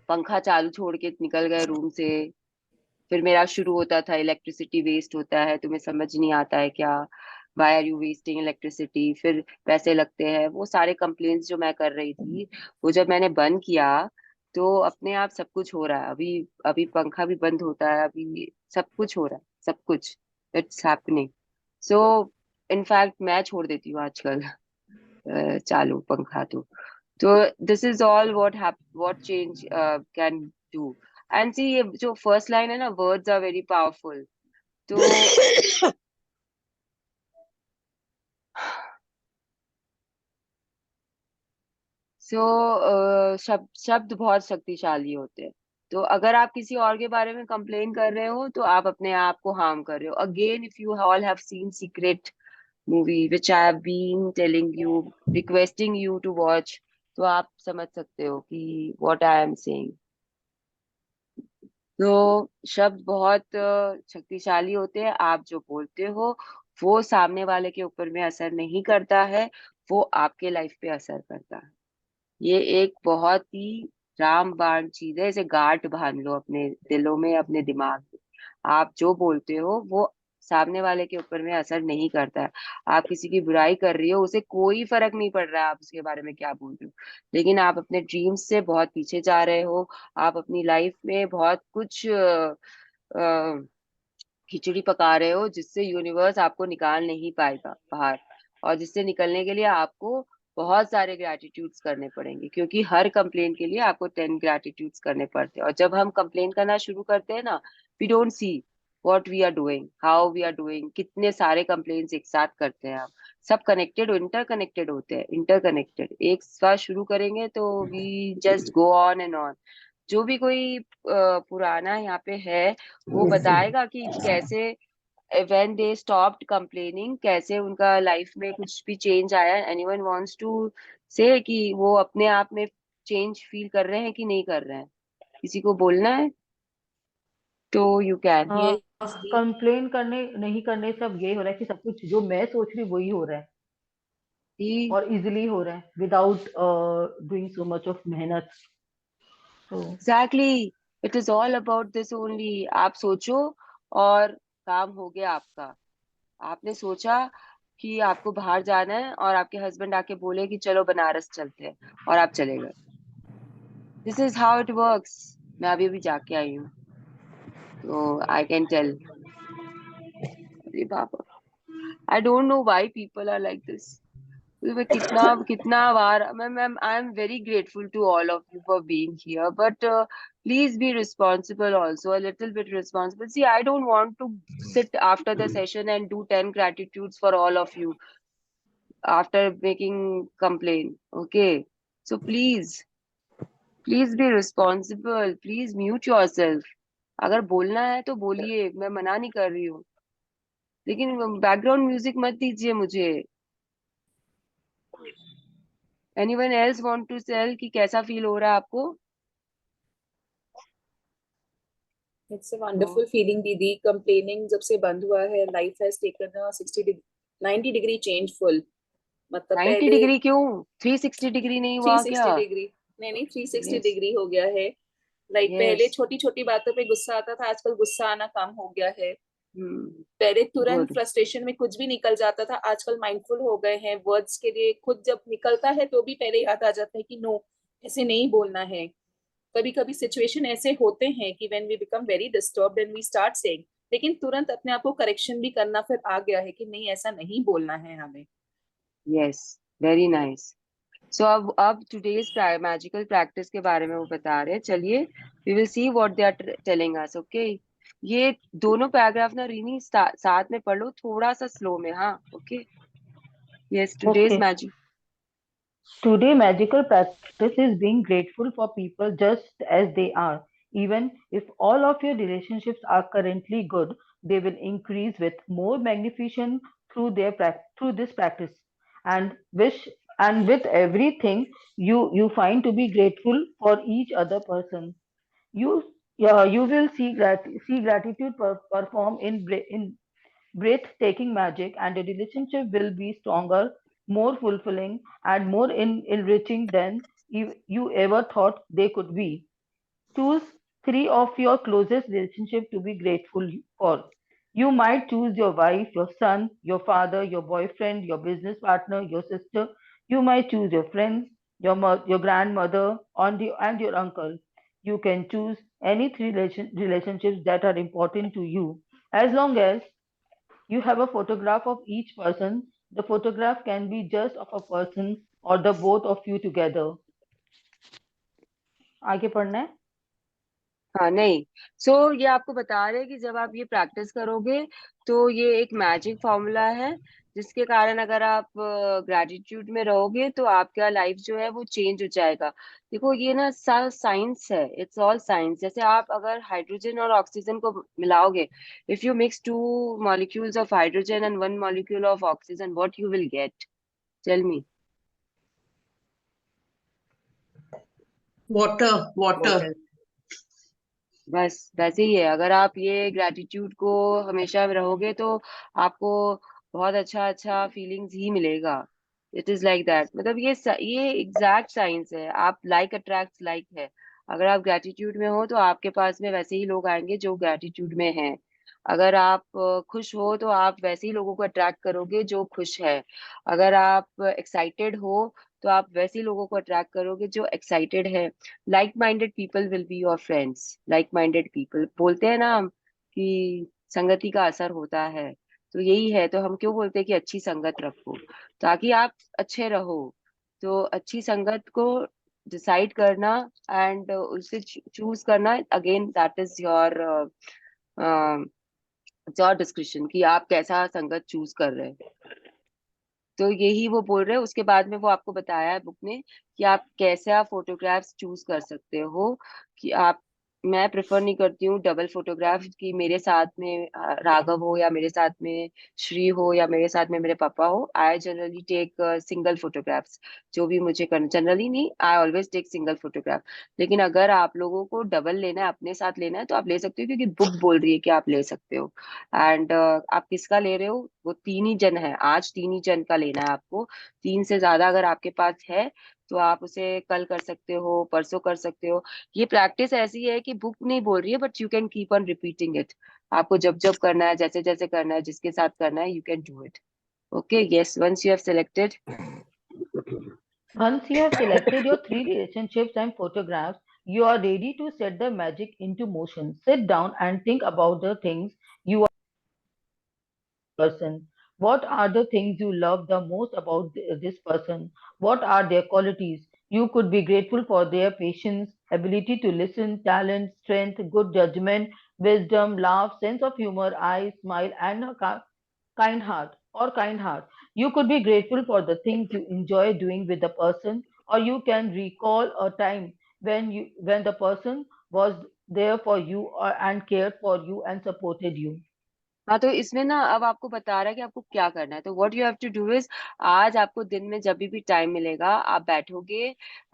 Speaker 1: पंखा चालू छोड़ के निकल गए रूम से. फिर मेरा शुरू होता था इलेक्ट्रिसिटी वेस्ट होता है, तुम्हें समझ नहीं आता है क्या? Why are you wasting electricity? फिर पैसे लगते हैं. वो सारे कंप्लेंट्स जो मैं कर रही थी, वो जब मैंने बंद किया तो अपने आप सब कुछ हो रहा है. अभी अभी पंखा भी बंद होता है, अभी सब कुछ हो रहा है, सब कुछ. It's happening. सो इनफैक्ट मैं छोड़ देती हूँ आजकल चालू पंखा तो this is all what change can do. And see, ये जो फर्स्ट लाइन है ना, वर्ड्स आर वेरी पावरफुल. तो शब्द शब्द बहुत शक्तिशाली होते हैं. तो अगर आप किसी और के बारे में कंप्लेन कर रहे हो तो आप अपने आप को हार्म कर रहे हो. Again, if you all have seen Secret movie which I have been telling you, requesting you to watch, तो आप समझ सकते हो कि व्हाट आई एम सेइंग. तो शब्द बहुत शक्तिशाली होते हैं. आप जो बोलते हो वो सामने वाले के ऊपर में असर नहीं करता है, वो आपके लाइफ पे असर करता है. ये एक बहुत ही रामबाण चीज है. इसे गांठ बांध लो अपने दिलों में, अपने दिमाग में. आप जो बोलते हो वो सामने वाले के ऊपर में असर नहीं करता है. आप किसी की बुराई कर रही हो, उसे कोई फर्क नहीं पड़ रहा है आप उसके बारे में क्या बोल रहे हो, लेकिन आप अपने ड्रीम्स से बहुत पीछे जा रहे हो. आप अपनी लाइफ में बहुत कुछ खिचड़ी पका रहे हो जिससे यूनिवर्स आपको निकाल नहीं पाएगा बाहर. और जिससे निकलने के लिए आपको बहुत सारे ग्रैटिट्यूड्स करने पड़ेंगे, क्योंकि हर कंप्लेन के लिए आपको 10 ग्रैटिट्यूड्स करने पड़ते हैं. और जब हम कंप्लेन करना शुरू करते हैं ना, we don't see what we are doing, how we are doing, कितने सारे complaints एक साथ करते हैं आप, सब connected interconnected होते हैं, interconnected। एक बार शुरू करेंगे तो we just go on and on। जो भी कोई पुराना यहाँ पे है वो बताएगा कि कैसे when they stopped complaining कैसे उनका लाइफ में कुछ भी चेंज आया। anyone wants to say कि वो अपने आप में चेंज फील कर रहे हैं कि नहीं कर रहे हैं? किसी को बोलना है तो यू कैन।
Speaker 2: Yes, जी।
Speaker 3: कंप्लेन करने नहीं करने से अब ये हो रहा है कि सब कुछ जो मैं सोच रही हूँ वही हो रहा है और इजीली हो रहा है without doing so much of मेहनत। तो
Speaker 1: exactly, it is all about this only. आप सोचो और काम हो गया आपका। आपने सोचा कि आपको बाहर जाना है और आपके हस्बैंड आके बोले कि चलो बनारस चलते हैं और आप चले गए। This is how it works. मैं अभी अभी जाके आई हूँ तो आई कैन टेल। अरे बाबा, I don't know why people are like this. मैं कितना कितना बार ma'am I am very grateful to all of you for being here, but please be responsible also, a little bit responsible. See, I don't want to sit after the session and do 10 gratitudes for all of you after making complaint. Okay, so please be responsible, please mute yourself। अगर बोलना है तो बोलिए, मैं मना नहीं कर रही हूँ, लेकिन बैकग्राउंड म्यूजिक मत दीजिए मुझे। Anyone else want to tell कि कैसा फील हो रहा है आपको?
Speaker 4: It's a wonderful feeling, दीदी। Complaining जब से बंद हुआ है, life has taken a 90 degree change full। मतलब
Speaker 1: 90
Speaker 4: पहले
Speaker 1: डिग्री क्यों? 360 डिग्री नहीं हुआ क्या?
Speaker 4: 360 डिग्री, नहीं 360
Speaker 1: यस,
Speaker 4: डिग्री हो गया है। लाइक पहले
Speaker 1: यस।
Speaker 4: छोटी छोटी बातों पे गुस्सा आता था, आजकल गुस्सा आना कम हो गया है। पहले तुरंत
Speaker 1: गुड।
Speaker 4: फ्रस्ट्रेशन में कुछ भी निकल जाता था, आजकल माइंडफुल हो गए हैं। वर्ड्स के लिए खुद जब निकलता है तो भी पहले याद आ जाता है कि नो, ऐसे नहीं बोलना है। कभी कभी सिचुएशन ऐसे होते हैं कि when we become very disturbed and we start saying, लेकिन तुरंत अपने आप को करेक्शन भी करना फिर आ गया है कि नहीं, ऐसा नहीं बोलना है हमें।
Speaker 1: Yes, very nice. सो अब टुडेज मैजिकल प्रैक्टिस के बारे में वो बता रहे हैं। चलिए, we will see what they are telling us. Okay, ये दोनों पैराग्राफ ना रीनी साथ में पढ़ लो, थोड़ा सा स्लो में। हाँ, okay. Yes, today's
Speaker 3: okay,
Speaker 1: magic.
Speaker 3: today magical practice is being grateful for people just as they are. Even if all of your relationships are currently good, they will increase with more magnification through through this practice. And wish and with everything you find to be grateful for each other person. You you will see gratitude perform in breathtaking magic, and the relationship will be stronger, more fulfilling, and more enriching than you ever thought they could be. Choose three of your closest relationship to be grateful for. You might choose your wife, your son, your father, your boyfriend, your business partner, your sister. You might choose your friends, your grandmother, and your uncle. You can choose any three relationships that are important to you. As long as you have a photograph of each person. The photograph can be just of a person or the both of you together. आगे पढ़ना है?
Speaker 1: हाँ, नहीं। सो ये आपको बता रहे हैं कि जब आप ये प्रैक्टिस करोगे तो ये एक मैजिक फॉर्मूला है, जिसके कारण अगर आप ग्रेटिट्यूड में रहोगे तो आपका लाइफ जो है वो चेंज हो जाएगा। देखो, ये ना साइंस है, इट्स ऑल साइंस। जैसे आप अगर हाइड्रोजन और ऑक्सीजन को मिलाओगे, if you mix two molecules of hydrogen and one molecule of oxygen, what you will get? Tell me.
Speaker 5: Water.
Speaker 1: बस वैसे ही है। अगर आप ये ग्रेटिट्यूड को हमेशा रहोगे तो आपको बहुत अच्छा अच्छा फीलिंग्स ही मिलेगा। It is like that. मतलब ये एग्जैक्ट साइंस है। आप लाइक अट्रैक्ट्स लाइक है। अगर आप ग्रेटिट्यूड में हो तो आपके पास में वैसे ही लोग आएंगे जो ग्रेटिट्यूड में हैं। अगर आप खुश हो तो आप वैसे ही लोगों को अट्रैक्ट करोगे जो खुश है। अगर आप एक्साइटेड हो तो आप वैसे ही लोगों को अट्रैक्ट करोगे जो एक्साइटेड है। Like minded people will be your friends. Like minded people, बोलते हैं ना हम कि संगति का असर होता है, तो यही है। तो हम क्यों बोलते हैं कि अच्छी संगत रखो ताकि आप अच्छे रहो? तो अच्छी संगत को डिसाइड करना एंड उसे चूज करना, again that is your your description कि आप कैसा संगत चूज कर रहे हैं। तो यही वो बोल रहे हैं। उसके बाद में वो आपको बताया है बुक ने कि आप कैसे आप फोटोग्राफ्स चूज कर सकते हो कि आप, मैं प्रेफर नहीं करती हूँ डबल फोटोग्राफ कि मेरे साथ में राघव हो या मेरे साथ में श्री हो या मेरे साथ में मेरे पापा हो। I generally take single photographs. जो भी मुझे करना, जनरली नहीं, I always take single photograph. लेकिन अगर आप लोगों को डबल लेना है, अपने साथ लेना है, तो आप ले सकते हो क्योंकि बुक बोल रही है कि आप ले सकते हो। एंड आप किसका ले रहे हो, वो 3 ही जन है, आज 3 ही जन का लेना है आपको। 3 से ज्यादा अगर आपके पास है तो आप उसे कल कर सकते हो, परसों कर सकते हो। ये प्रैक्टिस ऐसी है कि बुक नहीं बोल रही है, but you can keep on repeating it. आपको जब जब करना है, जैसे जैसे करना है, जिसके साथ करना है, you can do it. Okay, yes, once you have selected.
Speaker 3: Once you have selected your three relationships and photographs, you are ready to set the magic into motion. Sit down and think about the things you are person. What are the things you love the most about this person? What are their qualities? You could be grateful for their patience, ability to listen, talent, strength, good judgment, wisdom, laugh, sense of humor, eyes, smile, and a kind heart or kind heart. You could be grateful for the things you enjoy doing with the person, or you can recall a time when the person was there for you and cared for you and supported you.
Speaker 1: हाँ, तो इसमें ना अब आपको बता रहा है कि आपको क्या करना है। तो what you have to do is, आज आपको दिन में जब भी टाइम मिलेगा आप बैठोगे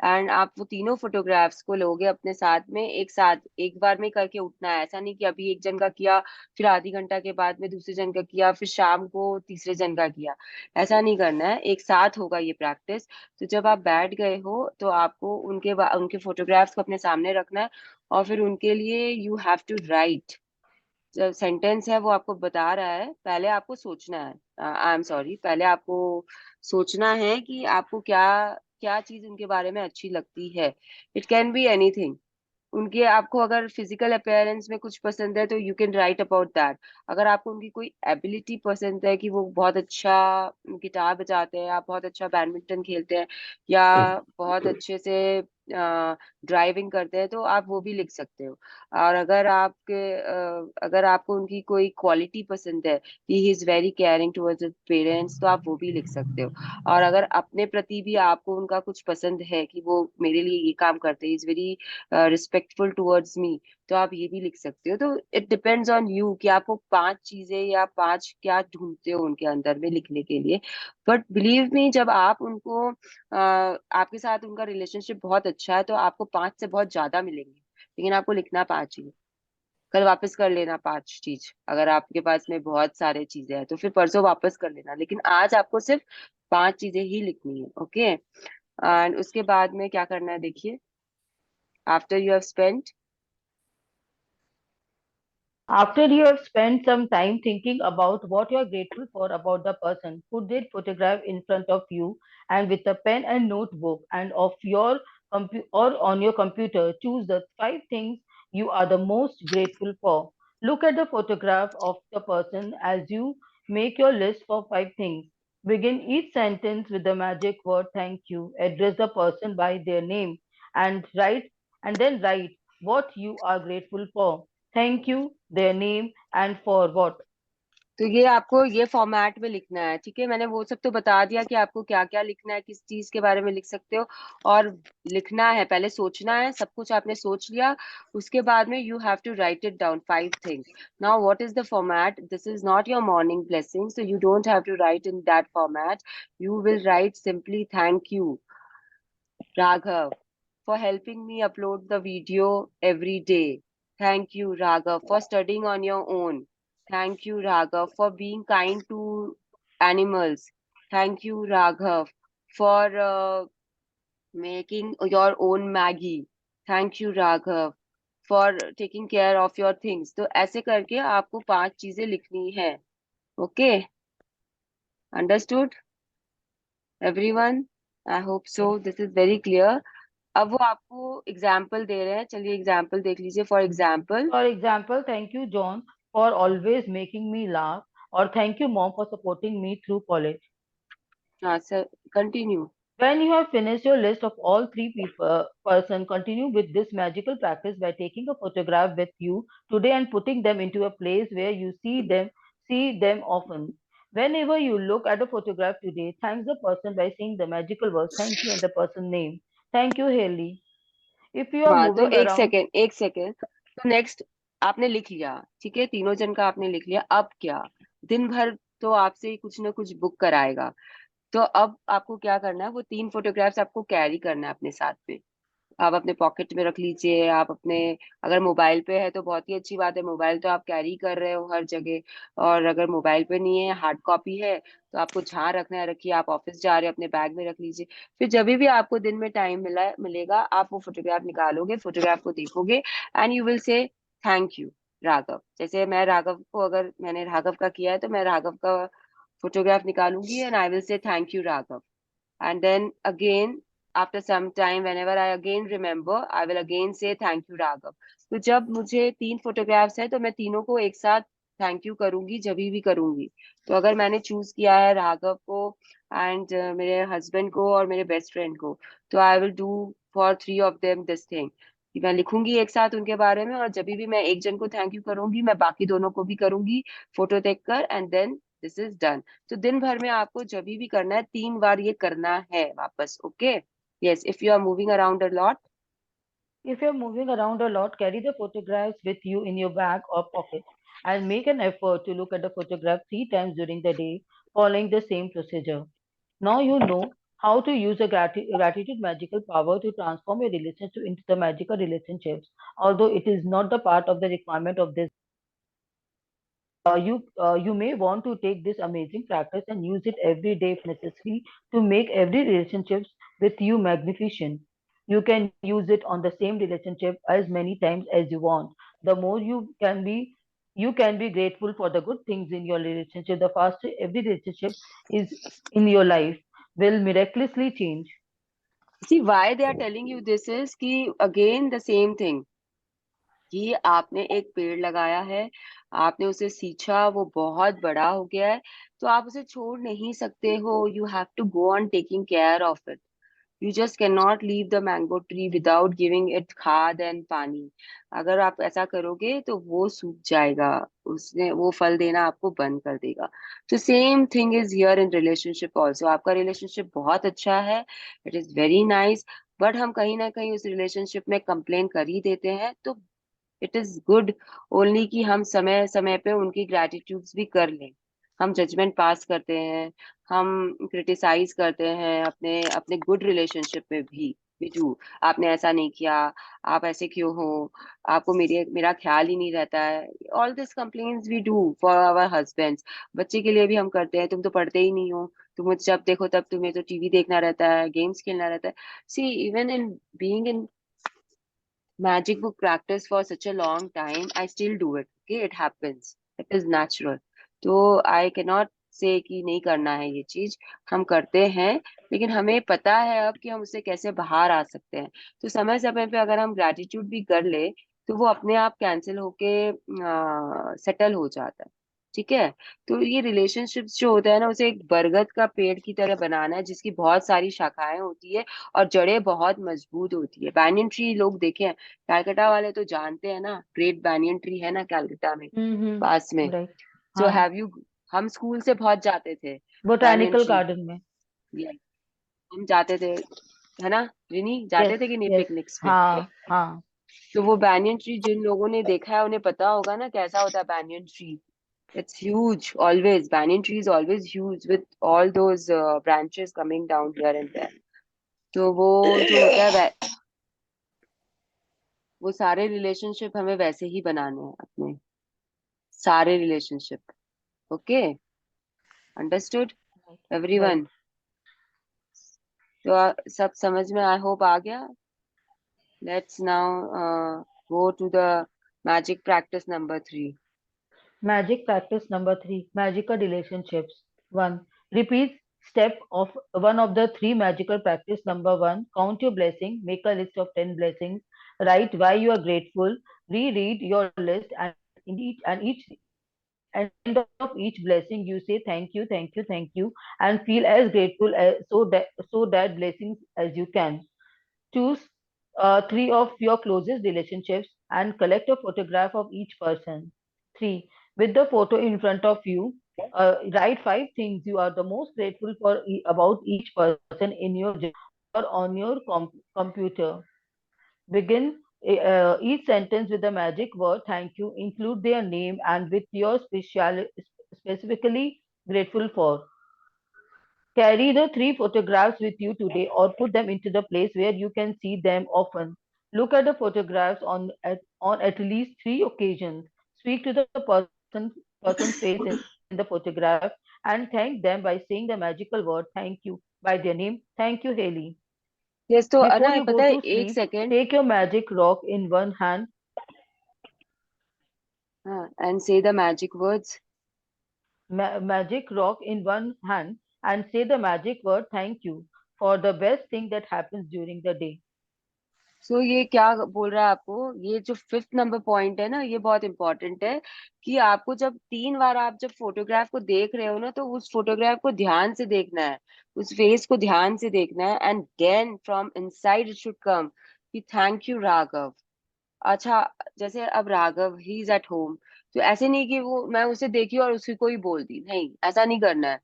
Speaker 1: एंड आप वो तीनों फोटोग्राफ्स को लोगे अपने साथ में, एक साथ एक बार में करके उठना है। ऐसा नहीं कि अभी एक जन का किया, फिर आधी घंटा के बाद में दूसरे जन का किया, फिर शाम को तीसरे जन का किया। ऐसा नहीं करना है, एक साथ होगा ये प्रैक्टिस। तो जब आप बैठ गए हो तो आपको उनके फोटोग्राफ्स को अपने सामने रखना है और फिर उनके लिए यू हैव टू राइट। जो सेंटेंस है वो आपको बता रहा है, पहले आपको सोचना है। आई एम सॉरी, पहले आपको सोचना है कि आपको क्या क्या चीज उनके बारे में अच्छी लगती है। It can be anything. उनके, आपको अगर फिजिकल अपीयरेंस में कुछ पसंद है तो you can write about that. अगर आपको उनकी कोई एबिलिटी पसंद है कि वो बहुत अच्छा गिटार बजाते हैं, आप बहुत अच्छा बैडमिंटन खेलते हैं, या बहुत अच्छे से ड्राइविंग करते हैं, तो आप वो भी लिख सकते हो। और अगर आपको उनकी कोई क्वालिटी पसंद है कि he is very caring towards his parents, तो आप वो भी लिख सकते हो। और अगर अपने प्रति भी आपको उनका कुछ पसंद है कि वो मेरे लिए ये काम करते हैं, is very respectful towards me, तो आप ये भी लिख सकते हो। तो इट डिपेंड्स ऑन यू कि आपको 5 चीजें या 5 क्या ढूंढते हो उनके अंदर में लिखने के लिए। बट बिलीव मी, जब आप उनको आपके साथ उनका रिलेशनशिप बहुत अच्छा है तो आपको 5 से बहुत ज्यादा मिलेंगे। लेकिन आपको लिखना 5 ही है। कल वापस कर लेना 5 चीज, अगर आपके पास में बहुत सारे चीजें हैं तो फिर परसों वापस कर लेना, लेकिन आज आपको सिर्फ 5 चीजें ही लिखनी है। ओके, एंड उसके बाद में क्या करना है देखिए, after you have spent.
Speaker 3: After you have spent some time thinking about what you are grateful for about the person, put that photograph in front of you and with a pen and notebook and of your or on your computer, choose the 5 things you are the most grateful for. Look at the photograph of the person as you make your list for 5 things. Begin each sentence with the magic word thank you. Address the person by their name and then write what you are grateful for. Thank you, their name, and for what.
Speaker 1: तो ये आपको ये format में लिखना है, ठीक है। मैंने वो सब तो बता दिया कि आपको क्या क्या लिखना है, किस चीज के बारे में लिख सकते हो। और लिखना है, पहले सोचना है, सब कुछ आपने सोच लिया। उसके बाद में you have to write it down 5 things. Now what is the format, this is not your morning blessing, so you don't have to write in that format. You will write simply thank you Raghav for helping me upload the video every day. Thank you, Raghav, for studying on your own. Thank you, Raghav, for being kind to animals. Thank you, Raghav, for making your own Maggie. Thank you, Raghav, for taking care of your things. तो ऐसे करके आपको 5 चीजें लिखनी है। Okay, understood everyone? I hope so this is very clear. अब वो आपको एग्जाम्पल दे रहे हैं, चलिए एग्जाम्पल देख लीजिए। For example,
Speaker 3: For example, thank you, John, for always making me laugh, or thank you, Mom, for supporting me through college.
Speaker 1: हाँ sir, continue.
Speaker 3: When you have finished your list of all three person, continue with this magical practice by taking a photograph with you today and putting them into a place where you see them often. Whenever you look at a photograph today, thank the person by saying the magical words "thank you" and the person name. Thank you, Haley. If you are
Speaker 1: हाँ, तो
Speaker 3: moving
Speaker 1: एक
Speaker 3: around,
Speaker 1: second, एक second. तो next, आपने लिख लिया, ठीक है, तीनों जन का आपने लिख लिया। अब क्या, दिन भर तो आपसे कुछ ना कुछ बुक कराएगा। तो अब आपको क्या करना है, वो 3 फोटोग्राफ्स आपको कैरी करना है अपने साथ में। आप अपने पॉकेट में रख लीजिए, आप अपने, अगर मोबाइल पे है तो बहुत ही अच्छी बात है, मोबाइल तो आप कैरी कर रहे हो हर जगह। और अगर मोबाइल पे नहीं है, हार्ड कॉपी है, तो आपको जहाँ रखना है रखिए। आप ऑफिस जा रहे हो, अपने बैग में रख लीजिए। फिर जब भी आपको दिन में टाइम मिलेगा, आप वो फोटोग्राफ निकालोगे, फोटोग्राफ को देखोगे, and you will say thank you Raghav. जैसे मैं राघव को, अगर मैंने राघव का किया है तो मैं राघव का फोटोग्राफ निकालूंगी, and I will say thank you Raghav. And then again, after some time, whenever I again remember, I will again say thank you Raghav. तो जब मुझे 3 फोटोग्राफ्स है तो मैं तीनों को एक साथ थैंक यू करूंगी, जब भी करूंगी। तो अगर मैंने चूज किया है राघव को, एंड मेरे हस्बैंड को और मेरे बेस्ट फ्रेंड को, तो I will do for 3 of them this thing, कि मैं लिखूंगी एक साथ उनके बारे में, और जब भी मैं एक जन को थैंक यू करूंगी, मैं बाकी दोनों को भी करूंगी फोटो देखकर, and then this is done. तो दिन भर में आपको जब भी करना है 3 बार ये करना है वापस। Okay, yes, if you are moving around a lot.
Speaker 3: if you're moving around a lot, carry the photographs with you in your bag or pocket and make an effort to look at the photograph 3 times during the day, following the same procedure. Now you know how to use the gratitude magical power to transform your relationship into the magical relationships. Although it is not the part of the requirement of this, you may want to take this amazing practice and use it every day if necessary to make every relationship with you magnificent. You can use it on the same relationship as many times as you want. The more you can be grateful for the good things in your relationship, the faster every relationship is in your life will miraculously change.
Speaker 1: See why they are telling you this is, कि again the same thing, कि आपने एक पेड़ लगाया है, आपने उसे सींचा, वो बहुत बड़ा हो गया है, तो आप उसे छोड़ नहीं सकते हो। You have to go on taking care of it. You just cannot leave the mango tree without giving it खाद and पानी। अगर आप ऐसा करोगे तो वो सूख जाएगा, उसने वो फल देना आपको बंद कर देगा। तो same thing is here in relationship also. आपका रिलेशनशिप बहुत अच्छा है, it is very nice, but हम कहीं ना कहीं उस रिलेशनशिप में कंप्लेन कर ही देते हैं। तो इट इज गुड ओनली कि हम समय समय पे उनकी ग्रेटिट्यूड्स भी कर लें। हम जजमेंट पास करते हैं, हम क्रिटिसाइज करते हैं अपने अपने गुड रिलेशनशिप में भी डू, आपने ऐसा नहीं किया, आप ऐसे क्यों हो, आपको मेरा ख्याल ही नहीं रहता है। All this complains we do for our husbands. बच्चे के लिए भी हम करते हैं, तुम तो पढ़ते ही नहीं हो, तुम जब देखो तब तुम्हें तो टीवी देखना रहता है, गेम्स खेलना रहता है। See even in being in magic book practice for such a long time, I still do it. Okay, it happens. It is natural. तो I cannot say कि नहीं करना है ये चीज, हम करते हैं, लेकिन हमें पता है अब कि हम उससे कैसे बाहर आ सकते हैं। तो समय समय पे अगर हम ग्रेटिट्यूड भी कर ले, तो वो अपने आप कैंसिल होके सेटल हो जाता है। ठीक है। तो ये रिलेशनशिप्स जो होता है ना, उसे एक बरगद का पेड़ की तरह बनाना है, जिसकी बहुत सारी शाखाएं होती है और जड़ें बहुत मजबूत होती है। बैनियन ट्री लोग देखे हैं, कैलकाटा वाले तो जानते हैं ना, ग्रेट बैनियन ट्री है ना कैलकाटा में, पास में।
Speaker 3: Right.
Speaker 1: सो
Speaker 3: हाँ,
Speaker 1: हैव यू, हम स्कूल से बहुत जाते थे बैनियन
Speaker 3: botanical
Speaker 1: ट्री।
Speaker 3: garden में.
Speaker 1: हम जाते थे, है ना रिनी,
Speaker 3: Yes,
Speaker 1: जाते थे कि नहीं
Speaker 3: yes.
Speaker 1: पिकनिक्स पे।
Speaker 3: हाँ, हाँ.
Speaker 1: तो वो banyan ट्री जिन लोगों ने देखा है उन्हें पता होगा ना कैसा होता है banyan tree. It's huge, always. Banyan tree is always huge with all those branches coming down here and there. तो वो जो होता है वो सारे रिलेशनशिप हमें वैसे ही बनाने हैं अपने, सारे relationship. Okay, understood
Speaker 3: Right.
Speaker 1: Everyone. तो सब समझ में आई होप आ गया। Let's now go to the magic practice number 3।
Speaker 3: Magic practice number 3, magical relationships. 1. Repeat step of one of the three magical practice. Number 1, count your blessing. Make a list of 10 blessings. Write why you are grateful. Reread your list and end of each blessing, you say thank you, thank you, thank you, and feel as grateful as so that blessings as you can. Choose three of your closest relationships and collect a photograph of each person. Three, with the photo in front of you, write five things you are the most grateful for about each person in your journey or on your computer. Begin each sentence with the magic word thank you. Include their name and with your specifically grateful for. Carry the three photographs with you today or put them into the place where you can see them often. Look at the photographs on at least three occasions. Speak to the person's face in the photograph and thank them by saying the magical word thank you by their name. Thank you, Haley.
Speaker 1: Yes, तो
Speaker 3: Before
Speaker 1: अना
Speaker 3: you go
Speaker 1: पता है,
Speaker 3: to
Speaker 1: एक
Speaker 3: sleep,
Speaker 1: second.
Speaker 3: take your magic rock in one hand.
Speaker 1: हाँ, and से the magic words.
Speaker 3: Magic rock in one hand and say the magic word thank you for the best thing that happens during the day.
Speaker 1: सो ये क्या बोल रहा है आपको, ये जो फिफ्थ नंबर पॉइंट है ना, ये बहुत इंपॉर्टेंट है कि आपको जब 3 बार आप जब फोटोग्राफ को देख रहे हो ना, तो उस फोटोग्राफ को ध्यान से देखना है, उस फेस को ध्यान से देखना है, and then from inside it should come कि थैंक यू राघव. अच्छा, जैसे अब Raghav he is at home, तो ऐसे नहीं कि वो मैं उसे देखी और उसी को ही बोल दी, नहीं, ऐसा नहीं करना है.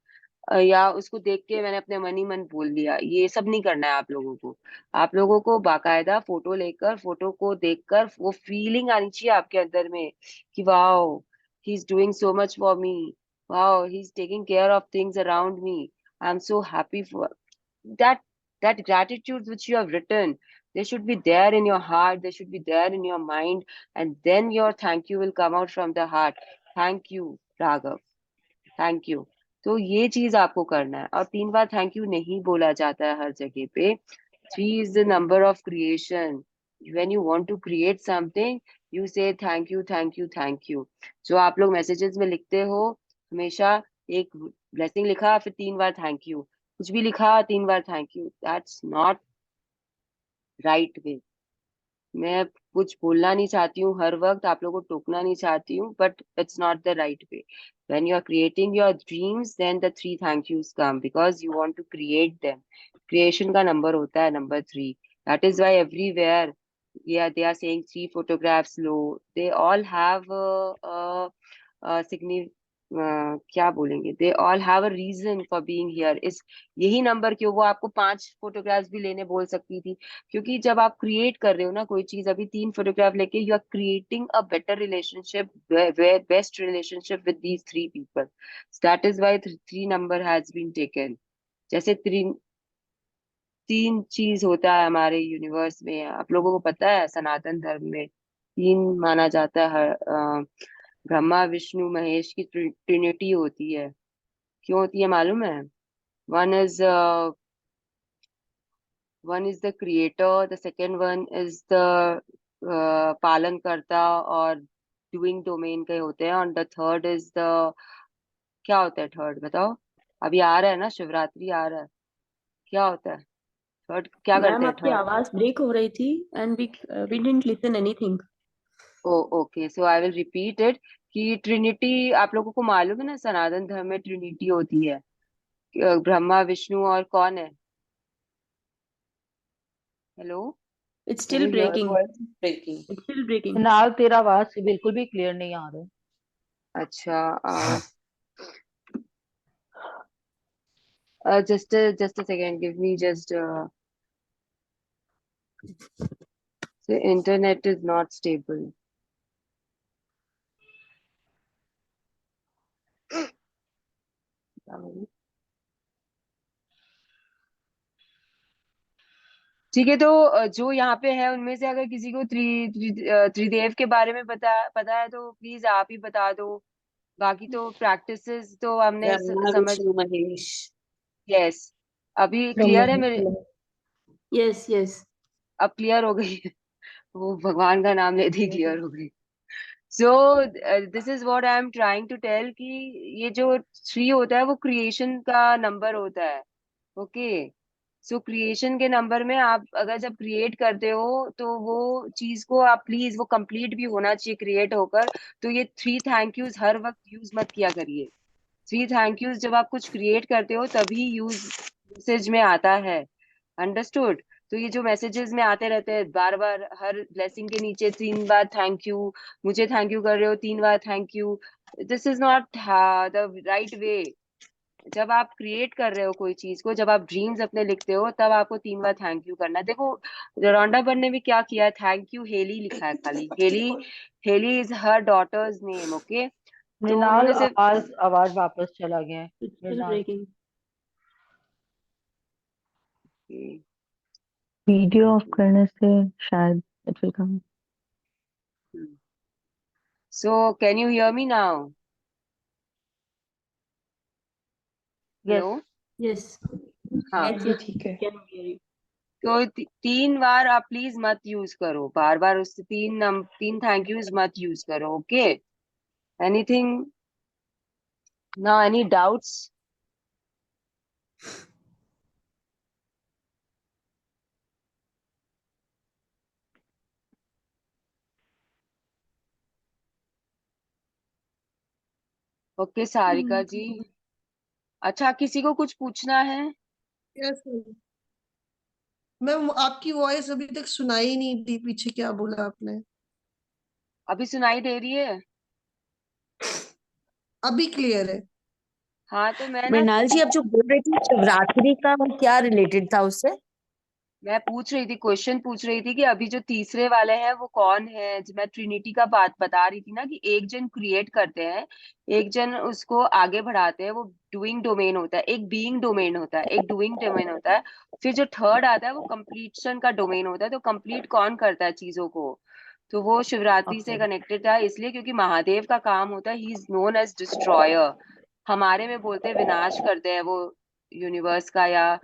Speaker 1: या उसको देख के मैंने अपने मन ही मन बोल दिया, ये सब नहीं करना है आप लोगों को. आप लोगों को बाकायदा फोटो लेकर, फोटो को देखकर वो फीलिंग आनी चाहिए आपके अंदर में कि wow, he is doing so much for me, wow, he is taking care of things around me, I am so happy for that. That gratitude which you have written, they should be there in your heart, they should be there in your mind, and then your thank you will come out from the heart. Thank you, Raghav. Thank you. तो ये चीज आपको करना है, और 3 बार thank you नहीं बोला जाता है हर जगह पे. 3 is the number of creation. When you want to create something, you say thank you, thank you, thank you. जो आप लोग मैसेजेस में लिखते हो, हमेशा एक ब्लेसिंग लिखा फिर 3 बार थैंक यू, कुछ भी लिखा 3 बार thank you, that's not right way. मैं कुछ बोलना नहीं चाहती हूँ हर वक्त, आप लोगों को टोकना नहीं चाहती हूँ, but it's not the right way. When you are creating your dreams, then the 3 thank yous come because you want to create them. Creation का number होता है number 3. That is why everywhere, yeah, they are saying 3 photographs low. They all have क्या बोलेंगे, they all have a reason for being here. इस यही number क्यों, वो आपको 5 फोटोग्राफ्स भी लेने बोल सकती थी, क्योंकि जब आप क्रिएट कर रहे हो ना कोई चीज, अभी 3 फोटोग्राफ लेके you are creating a better relationship, best relationship with these 3 people. That is why 3 number has been taken. जैसे 3 चीज होता है हमारे यूनिवर्स में, आप लोगों को पता है सनातन धर्म में 3 माना जाता है. ब्रह्मा विष्णु महेश की ट्रिनिटी होती है. क्यों होती है मालूम है? One is one is the creator, the second one is the पालन करता और doing domain के होते हैं, और the third is the, क्या होता है थर्ड बताओ? अभी आ रहा है ना, शिवरात्रि आ रहा है, क्या होता है थर्ड, क्या करते
Speaker 5: मैम
Speaker 1: हैं
Speaker 5: आपकी
Speaker 1: थर्ड?
Speaker 5: आवाज ब्रेक हो रही थी and we didn't listen anything.
Speaker 1: Oh okay, so I will repeat it कि ट्रिनिटी आप लोगों को मालूम है ना, सनातन धर्म में ट्रिनिटी होती है. ब्रह्मा विष्णु और कौन है? Hello,
Speaker 5: it's
Speaker 1: can
Speaker 5: still
Speaker 1: you hear?
Speaker 5: Breaking.
Speaker 2: Voice breaking.
Speaker 5: It's still breaking.
Speaker 3: Kunal, तेरा आवाज बिल्कुल भी क्लियर नहीं आ रहा है.
Speaker 1: अच्छा, just a second, give me just the internet is not stable. ठीक है, तो जो यहाँ पे है उनमें से अगर किसी को त्रिदेव के बारे में पता पता है तो प्लीज आप ही बता दो. बाकी तो प्रैक्टिसेस तो हमने
Speaker 2: Brahma,
Speaker 1: समझ.
Speaker 2: Vishnu, Mahesh.
Speaker 1: यस, अभी क्लियर है मेरे?
Speaker 5: Yes yes.
Speaker 1: अब क्लियर हो गई है. वो भगवान का नाम लेते ही क्लियर हो गई. So this is what I am trying to tell कि ये जो 3 होता है वो क्रिएशन का नंबर होता है. ओके, सो क्रिएशन के नंबर में आप अगर जब क्रिएट करते हो तो वो चीज को आप प्लीज, वो कंप्लीट भी होना चाहिए क्रिएट होकर। तो ये 3 थैंक यूज हर वक्त यूज मत किया करिए। 3 थैंक यूज जब आप कुछ क्रिएट करते हो तभी यूसेज में आता है। अंडरस्टूड? तो ये जो मैसेजेस में आते रहते हैं बार बार, हर ब्लेसिंग के नीचे 3 बार थैंक यू, मुझे थैंक यू कर रहे हो 3 बार thank you, this is not the right way. जब आप क्रिएट कर रहे हो कोई चीज को, जब आप ड्रीम्स अपने लिखते हो, तब आपको 3 बार थैंक यू करना है। देखो रोंडा बन ने भी क्या किया है, थैंक यू हेली लिखा है खाली। Haley, Haley is her daughter's name. Okay, तो
Speaker 3: मृणाल,
Speaker 1: उन्होंने सिर्फ
Speaker 3: आवाज आवाज वापस चला गया है।
Speaker 5: It's still
Speaker 3: Mrinal,
Speaker 5: breaking.
Speaker 6: Video off करने से शायद it will come.
Speaker 1: So can you hear me now?
Speaker 3: Yes.
Speaker 1: Hello?
Speaker 5: Yes.
Speaker 1: हाँ,
Speaker 2: Yes,
Speaker 5: Yes,
Speaker 2: ठीक है।
Speaker 5: can hear you.
Speaker 1: तो 3 बार आप प्लीज मत यूज करो, बार बार उससे 3 थैंक यूज मत यूज करो। Okay, anything now, any doubts? Okay Sarika ji. अच्छा, किसी को कुछ पूछना है?
Speaker 7: यस मैम, आपकी वॉइस अभी तक सुनाई ही नहीं दी, पीछे क्या बोला आपने?
Speaker 1: अभी सुनाई दे रही है?
Speaker 7: अभी क्लियर है।
Speaker 1: हाँ, तो मैं ना,
Speaker 2: मृणाल जी, आप जो बोल रहे थे शिवरात्रि का, क्या रिलेटेड था उससे?
Speaker 1: मैं पूछ रही थी, क्वेश्चन पूछ रही थी कि अभी जो तीसरे वाले हैं वो कौन है। मैं ट्रिनिटी का बात बता रही थी ना, कि एक जन क्रिएट करते हैं, एक जन उसको आगे बढ़ाते हैं, वो डूइंग डोमेन होता है, एक बीइंग डोमेन होता है, एक डूइंग डोमेन होता है। फिर जो थर्ड आता है वो कंप्लीशन का डोमेन होता है। तो कंप्लीट कौन करता है चीजों को, तो वो शिवरात्रि से
Speaker 2: ओके।
Speaker 1: कनेक्टेड था, इसलिए क्योंकि महादेव का काम होता है, he is known as destroyer. हमारे में बोलते हैं विनाश करते हैं वो, यूनिवर्स का या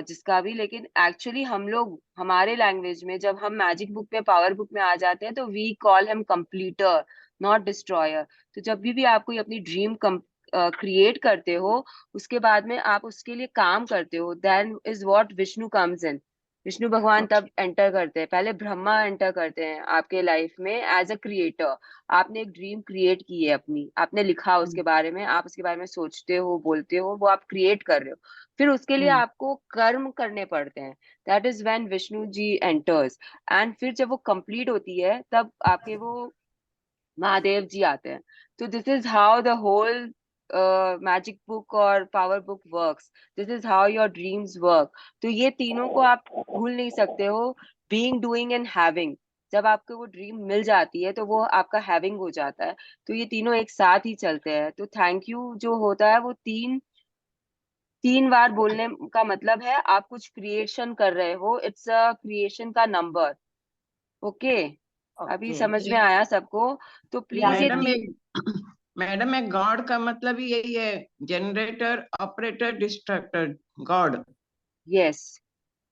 Speaker 1: जिसका भी। लेकिन एक्चुअली हम लोग, हमारे लैंग्वेज में जब हम मैजिक बुक में, पावर बुक में आ जाते हैं, तो we call him completer, not destroyer. तो जब भी आप कोई अपनी ड्रीम क्रिएट करते हो, उसके बाद में आप उसके लिए काम करते हो, then is what Vishnu comes in. Vishnu भगवान तब एंटर करते हैं, पहले ब्रह्मा एंटर करते हैं आपके लाइफ में एज अ क्रिएटर। आपने एक ड्रीम क्रिएट की है अपनी, आपने लिखा उसके बारे में, आप उसके बारे में सोचते हो, बोलते हो, वो आप क्रिएट कर रहे हो। फिर उसके लिए आपको कर्म करने पड़ते हैं, that is when Vishnu ji enters. And फिर जब वो कंप्लीट होती है, तब आपके वो महादेव जी आते हैं। तो this is how the whole magic book और power book works, this is how your dreams work. तो ये तीनों को आप भूल नहीं सकते हो, बीइंग, डूइंग एंड हैविंग। जब आपको वो ड्रीम मिल जाती है तो वो आपका हैविंग हो जाता है। तो ये तीनों एक साथ ही चलते हैं। तो थैंक यू जो होता है वो 3 बार बोलने का मतलब है आप कुछ क्रिएशन कर रहे हो, इट्स अ क्रिएशन का नंबर। ओके, अभी
Speaker 2: ओके।
Speaker 1: समझ में आया सबको? तो प्लीज ये
Speaker 8: मैडम एक मैडम एक गॉड का मतलब ही यही है, generator, operator, destructor, God.
Speaker 1: Yes,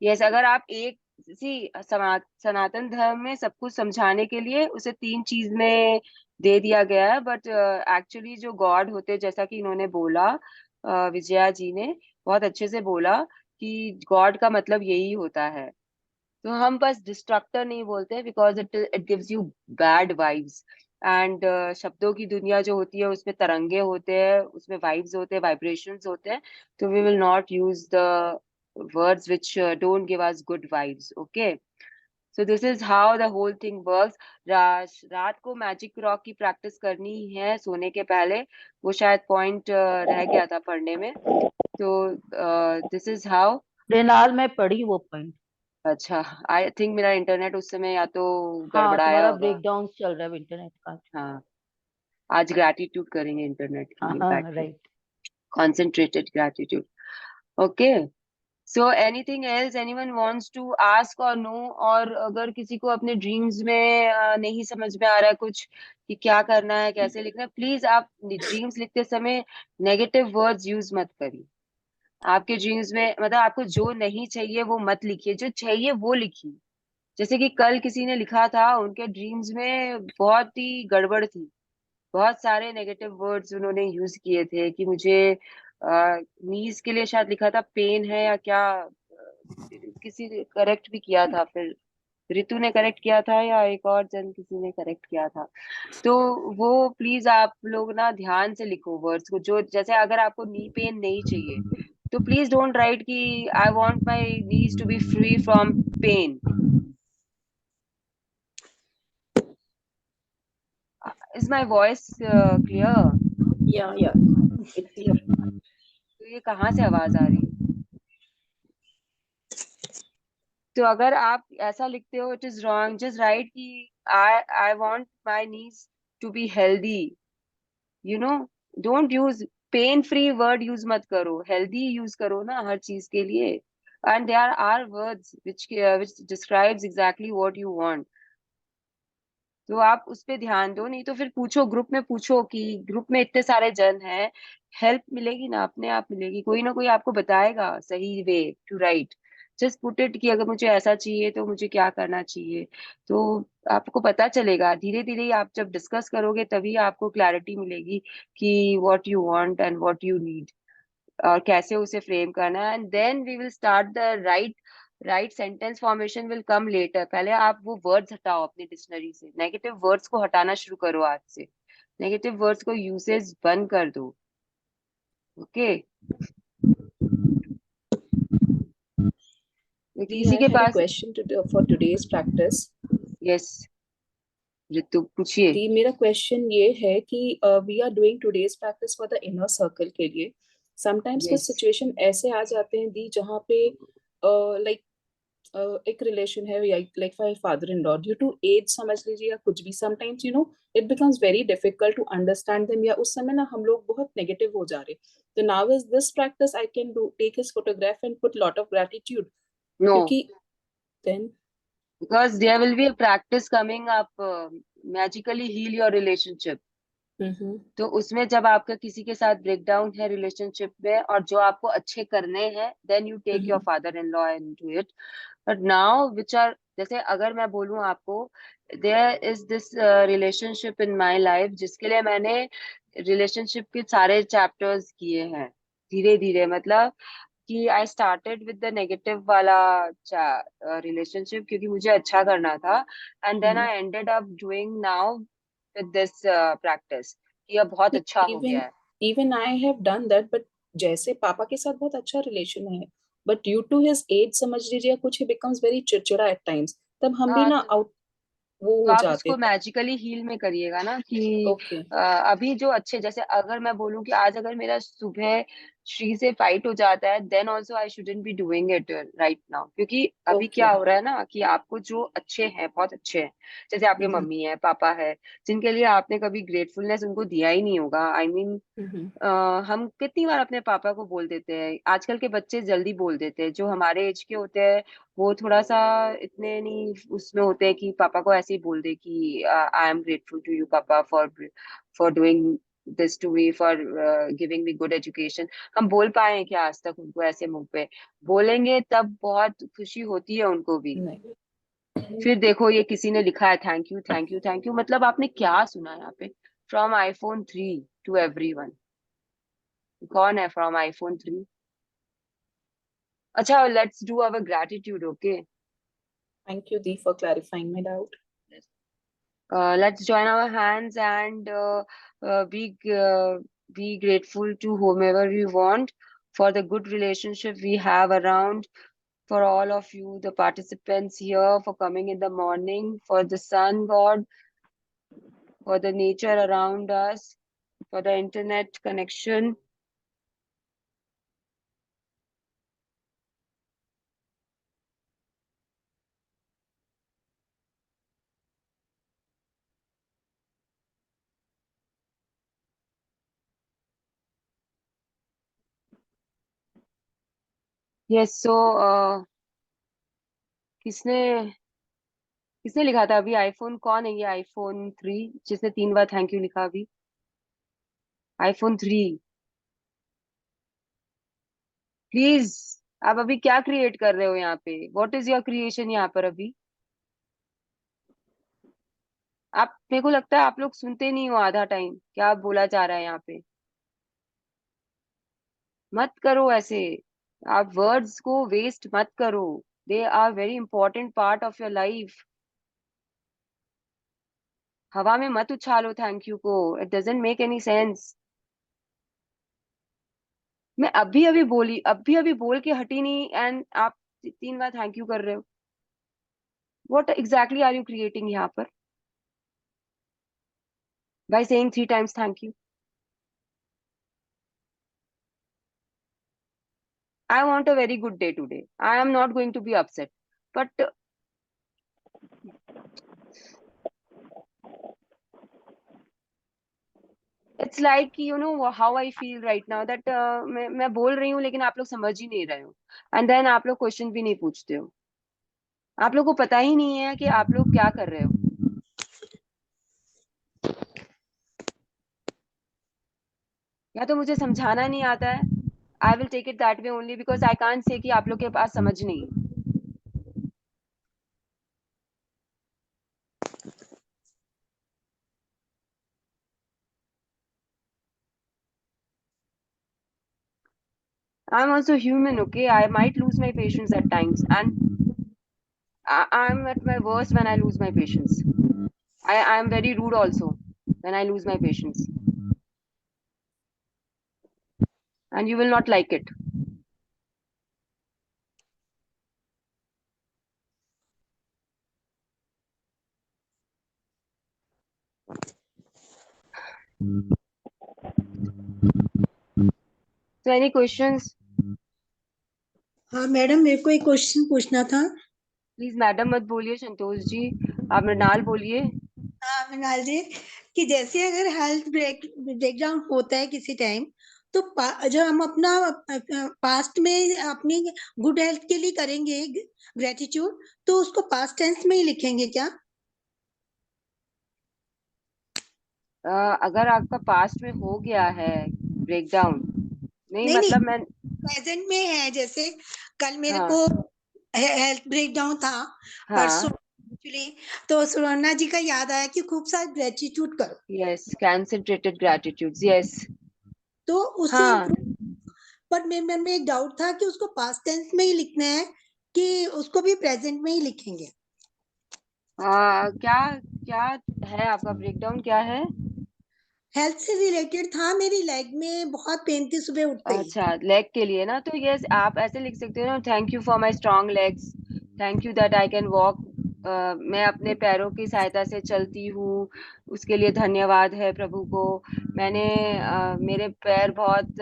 Speaker 1: yes, अगर आप एक, सी सनातन धर्म में सब कुछ समझाने के लिए उसे 3 चीज में दे दिया गया है, बट एक्चुअली जो गॉड होते हैं, जैसा कि इन्होंने बोला, विजया जी ने बहुत अच्छे से बोला कि गॉड का मतलब यही होता है। तो हम बस डिस्ट्रक्टर नहीं बोलते, because it it gives you bad vibes. And शब्दों की दुनिया जो होती है उसमें तरंगे होते हैं, उसमें वाइब्स होते हैं, वाइब्रेशंस होते हैं। तो we will not use the words which don't give us good vibes. Okay, so this is how the whole thing works. रात को मैजिक रॉक की प्रैक्टिस करनी है सोने के पहले, वो शायद पॉइंट रह गया था पढ़ने में। तो दिस इज हाउ।
Speaker 3: मृणाल, मैं पढ़ी वो पॉइंट।
Speaker 1: अच्छा, आई थिंक मेरा इंटरनेट उस समय या तो
Speaker 3: हाँ,
Speaker 1: गड़बड़ाया
Speaker 3: तुम्हारा
Speaker 1: होगा।
Speaker 3: ब्रेकडाउन चल रहा है इंटरनेट का।
Speaker 1: हाँ, आज ग्रैटिट्यूड करेंगे इंटरनेट के
Speaker 3: हाँ
Speaker 1: लिए बैठ
Speaker 3: हाँ,
Speaker 1: के,
Speaker 3: right.
Speaker 1: Concentrated gratitude. Okay, so anything else anyone wants to ask और नो? और अगर किसी को अपने ड्रीम्स में नहीं समझ में आ रहा है कुछ कि क्या करना है, कैसे लिखना है, प्लीज आप ड्रीम्स लिखते समय नेगेटिव वर्ड्स यूज मत करिए। आपके ड्रीम्स में मतलब आपको जो नहीं चाहिए वो मत लिखिए, जो चाहिए वो लिखिए। जैसे कि कल किसी ने लिखा था, उनके ड्रीम्स में बहुत ही गड़बड़ थी, बहुत सारे नेगेटिव वर्ड्स उन्होंने यूज किए थे कि मुझे नीज के लिए शायद लिखा था पेन है या क्या, किसी ने करेक्ट भी किया था, फिर ऋतु ने करेक्ट किया था या एक और जन किसी ने करेक्ट किया था। तो वो प्लीज आप लोग ना ध्यान से लिखो वर्ड्स को, जो जैसे अगर आपको नी पेन नहीं चाहिए तो प्लीज डोंट राइट कि I want my knees to be free from pain. Is my voice clear?
Speaker 5: Yeah, it's clear.
Speaker 1: तो ये कहाँ से आवाज आ रही है? तो अगर आप ऐसा लिखते हो it is wrong, just write कि I I want my knees to be healthy, you know. Don't use pain free word, use मत करो, हेल्दी यूज करो ना हर चीज के लिए। And there are words which describes exactly what you want। तो आप उस पे ध्यान दो, नहीं तो फिर पूछो ग्रुप में, पूछो कि ग्रुप में इतने सारे जन हैं, हेल्प मिलेगी ना, अपने आप मिलेगी, कोई ना कोई आपको बताएगा सही way to write. Just put it कि अगर मुझे ऐसा चाहिए तो मुझे क्या करना चाहिए। तो आपको पता चलेगा धीरे धीरे, आप जब डिस्कस करोगे तभी आपको क्लैरिटी मिलेगी कि what you want and what you need, और कैसे उसे फ्रेम करना है। And then we will start the right sentence formation will come later. पहले आप वो वर्ड्स हटाओ अपनी डिक्शनरी से, नेगेटिव वर्ड्स को हटाना शुरू करो आज से, नेगेटिव वर्ड्स को यूसेज बंद कर दो। ओके?
Speaker 4: Dee,
Speaker 1: किसी
Speaker 4: I
Speaker 1: के
Speaker 4: had a
Speaker 1: पास?
Speaker 4: question for today's practice.
Speaker 1: Yes Ritu पूछिए।
Speaker 4: दी, मेरा क्वेश्चन ये है कि we are doing today's practice for the inner circle के लिए। समटाइम्स कुछ
Speaker 1: यस
Speaker 4: सिचुएशन ऐसे आ जाते हैं दी जहाँ पे लाइक एक रिलेशन है, like my father in law, due to age समझ लीजिए या कुछ भी, sometimes it becomes very difficult to understand them, या उस समय ना हम लोग बहुत नेगेटिव हो जा रहे। तो now is this practice I can do take his photograph and put lot of gratitude,
Speaker 1: no,
Speaker 4: क्योंकि then
Speaker 1: because there will be a practice coming up, magically heal your relationship. तो उसमें जब आपका किसी के साथ ब्रेकडाउन है रिलेशनशिप में और जो आपको अच्छे करने हैं, then you take your father in law into it. But now which are, जैसे अगर मैं बोलूं आपको, there is this relationship in my life जिसके लिए मैंने रिलेशनशिप के सारे चैप्टर्स किए हैं धीरे धीरे। मतलब कि I started with the negative वाला रिलेशनशिप क्योंकि मुझे अच्छा करना था, and then I ended up doing now with this practice कि अब बहुत अच्छा हो
Speaker 4: इवन
Speaker 1: गया है।
Speaker 4: Even I have done that, but जैसे पापा के साथ बहुत अच्छा रिलेशन है, but due to his age समझ लीजिए कुछ, ही बिकम्स वेरी चिड़चिड़ा एट टाइम्स, तब हम भी
Speaker 1: हाँ,
Speaker 4: ना आउट वो
Speaker 1: तो
Speaker 4: हो
Speaker 1: आप
Speaker 4: जाते
Speaker 1: उसको
Speaker 4: थे।
Speaker 1: मैजिकली हील में करिएगा ना कि
Speaker 4: ओके।
Speaker 1: अभी जो अच्छे, जैसे अगर मैं बोलूं कि आज अगर मेरा सुबह श्री से फाइट हो जाता है, then also I shouldn't be doing it right now, क्योंकि अभी
Speaker 4: ओके।
Speaker 1: क्या हो रहा है ना कि आपको जो अच्छे हैं, बहुत अच्छे हैं, जैसे आपके मम्मी है, पापा है, जिनके लिए आपने कभी ग्रेटफुलनेस उनको दिया ही नहीं होगा। आई मीन हम कितनी बार अपने पापा को बोल देते हैं, आजकल के बच्चे जल्दी बोल देते हैं, जो हमारे एज के होते हैं वो थोड़ा सा इतने नहीं उसमें होते हैं कि पापा को ऐसे ही बोल दे कि I am grateful to you पापा for doing this to me, for giving me good education. हम बोल पाए हैं क्या आज तक उनको ऐसे मुंह पे? बोलेंगे तब बहुत खुशी होती है उनको भी।
Speaker 4: नहीं।
Speaker 1: फिर देखो ये किसी ने लिखा है thank you thank you thank you, मतलब आपने क्या सुना यहाँ पे? From iPhone 3 to everyone. कौन है फ्रॉम iPhone 3? अच्छा, let's do our gratitude. Okay,
Speaker 4: thank you दी for clarifying my doubt.
Speaker 1: let's join our hands and be be grateful to whomever we want for the good relationship we have around, for all of you the participants here, for coming in the morning, for the sun god, for the nature around us, for the internet connection. Yes, so किसने किसने लिखा था अभी? IPhone कौन है ये iPhone 3 जिसने 3 बार थैंक यू लिखा अभी? iPhone 3, please. आप अभी क्या क्रिएट कर रहे हो यहाँ पे? व्हाट इज योर क्रिएशन यहाँ पर अभी? आप, मेरे को लगता है आप लोग सुनते नहीं हो आधा टाइम क्या बोला जा रहा है यहाँ पे। मत करो ऐसे, आप वर्ड्स को वेस्ट मत करो, they are very important part of your life. हवा में मत उछालो थैंक यू को, it doesn't make any sense. मैं अभी अभी बोल के हटी नहीं, एंड आप 3 बार थैंक यू कर रहे हो। What exactly are you creating यहाँ पर by saying 3 times thank you? I want a very good day today. I am not going to be upset. But it's like, you know how I feel right now that मैं बोल रही हूँ लेकिन आप लोग समझ ही नहीं रहे हो, एंड देन आप लोग क्वेश्चन भी नहीं पूछते हो। आप लोग को पता ही नहीं है कि आप लोग क्या कर रहे हो। या तो मुझे समझाना नहीं आता है, I will take it that way only because I can't say कि आप लोग के पास समझ नहीं है। I'm also human, okay? I might lose my patience at times, and I'm at my worst when I lose my patience. I am very rude also when I lose my patience, and you will not like it. So, any questions?
Speaker 9: हाँ madam, मेरे को एक question पूछना था।
Speaker 1: Please madam मत बोलिए, संतोष जी आप मृणाल बोलिए।
Speaker 9: हाँ मृणाल जी, कि जैसे अगर हेल्थ ब्रेकडाउन होता है किसी टाइम, तो जो हम अपना पास्ट में अपनी गुड हेल्थ के लिए करेंगे ग्रेटिट्यूड, तो उसको पास्ट टेंस में ही लिखेंगे क्या?
Speaker 1: अगर आपका पास्ट में हो गया है ब्रेकडाउन, नहीं
Speaker 9: नहीं
Speaker 1: मतलब मैं
Speaker 9: प्रेजेंट में है। जैसे कल मेरे
Speaker 1: हाँ
Speaker 9: को हेल्थ ब्रेकडाउन था परसों
Speaker 1: हाँ
Speaker 9: एक्चुअली, तो सुवर्णा जी का याद आया कि खूब सारा ग्रेटिट्यूड करो,
Speaker 1: यस कंसंट्रेटेड ग्रैटिट्यूड यस।
Speaker 9: तो उससे
Speaker 1: हाँ
Speaker 9: इम्प्रूव। पर मेरे मन में एक डाउट था कि उसको पास्ट टेंस में ही लिखना है कि उसको भी प्रेजेंट में ही लिखेंगे।
Speaker 1: क्या क्या है आपका ब्रेकडाउन क्या है?
Speaker 9: हेल्थ से रिलेटेड था, मेरी लेग में बहुत पेन थी सुबह उठते ही।
Speaker 1: अच्छा लेग के लिए ना, तो यस आप ऐसे लिख सकते हो ना, thank you for my strong legs, thank you that I can walk, मैं अपने पैरों की सहायता से चलती हूँ, उसके लिए धन्यवाद है प्रभु को। मैंने मेरे पैर बहुत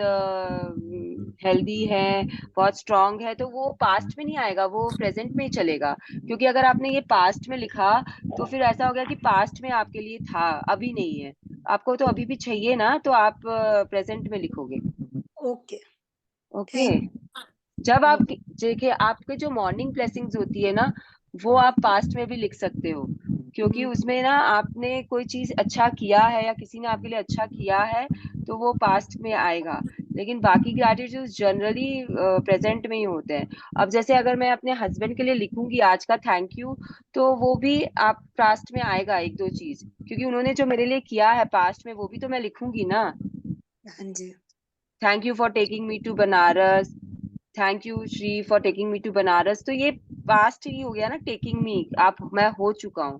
Speaker 1: हेल्दी हैं, बहुत स्ट्रांग है, तो वो पास्ट में नहीं आएगा, वो प्रेजेंट में ही चलेगा। क्योंकि अगर आपने ये पास्ट में लिखा तो फिर ऐसा हो गया कि पास्ट में आपके लिए था, अभी नहीं है। आपको तो अभी भी चाहिए ना, तो आप प्रेजेंट में लिखोगे।
Speaker 9: Okay,
Speaker 1: okay.
Speaker 9: थैंक
Speaker 1: जब आप
Speaker 9: यू।
Speaker 1: देखिए आपके जो मॉर्निंग ब्लेसिंग्स होती है ना, वो आप पास्ट में भी लिख सकते हो, क्योंकि उसमें ना आपने कोई चीज अच्छा किया है या किसी ने आपके लिए अच्छा किया है, तो वो पास्ट में आएगा। लेकिन बाकी ग्रैटिट्यूड जनरली प्रेजेंट में ही होते हैं। अब जैसे अगर मैं अपने हस्बैंड के लिए लिखूंगी आज का थैंक यू, तो वो भी आप पास्ट में आएगा एक दो चीज, क्योंकि उन्होंने जो मेरे लिए किया है पास्ट में वो भी तो मैं लिखूंगी ना।
Speaker 9: हाँ जी।
Speaker 1: Thank you for taking me to Banaras, thank you Shri for taking me to Banaras, तो ये पास्ट ही हो गया ना, टेकिंग मी आप मैं हो चुका हूँ,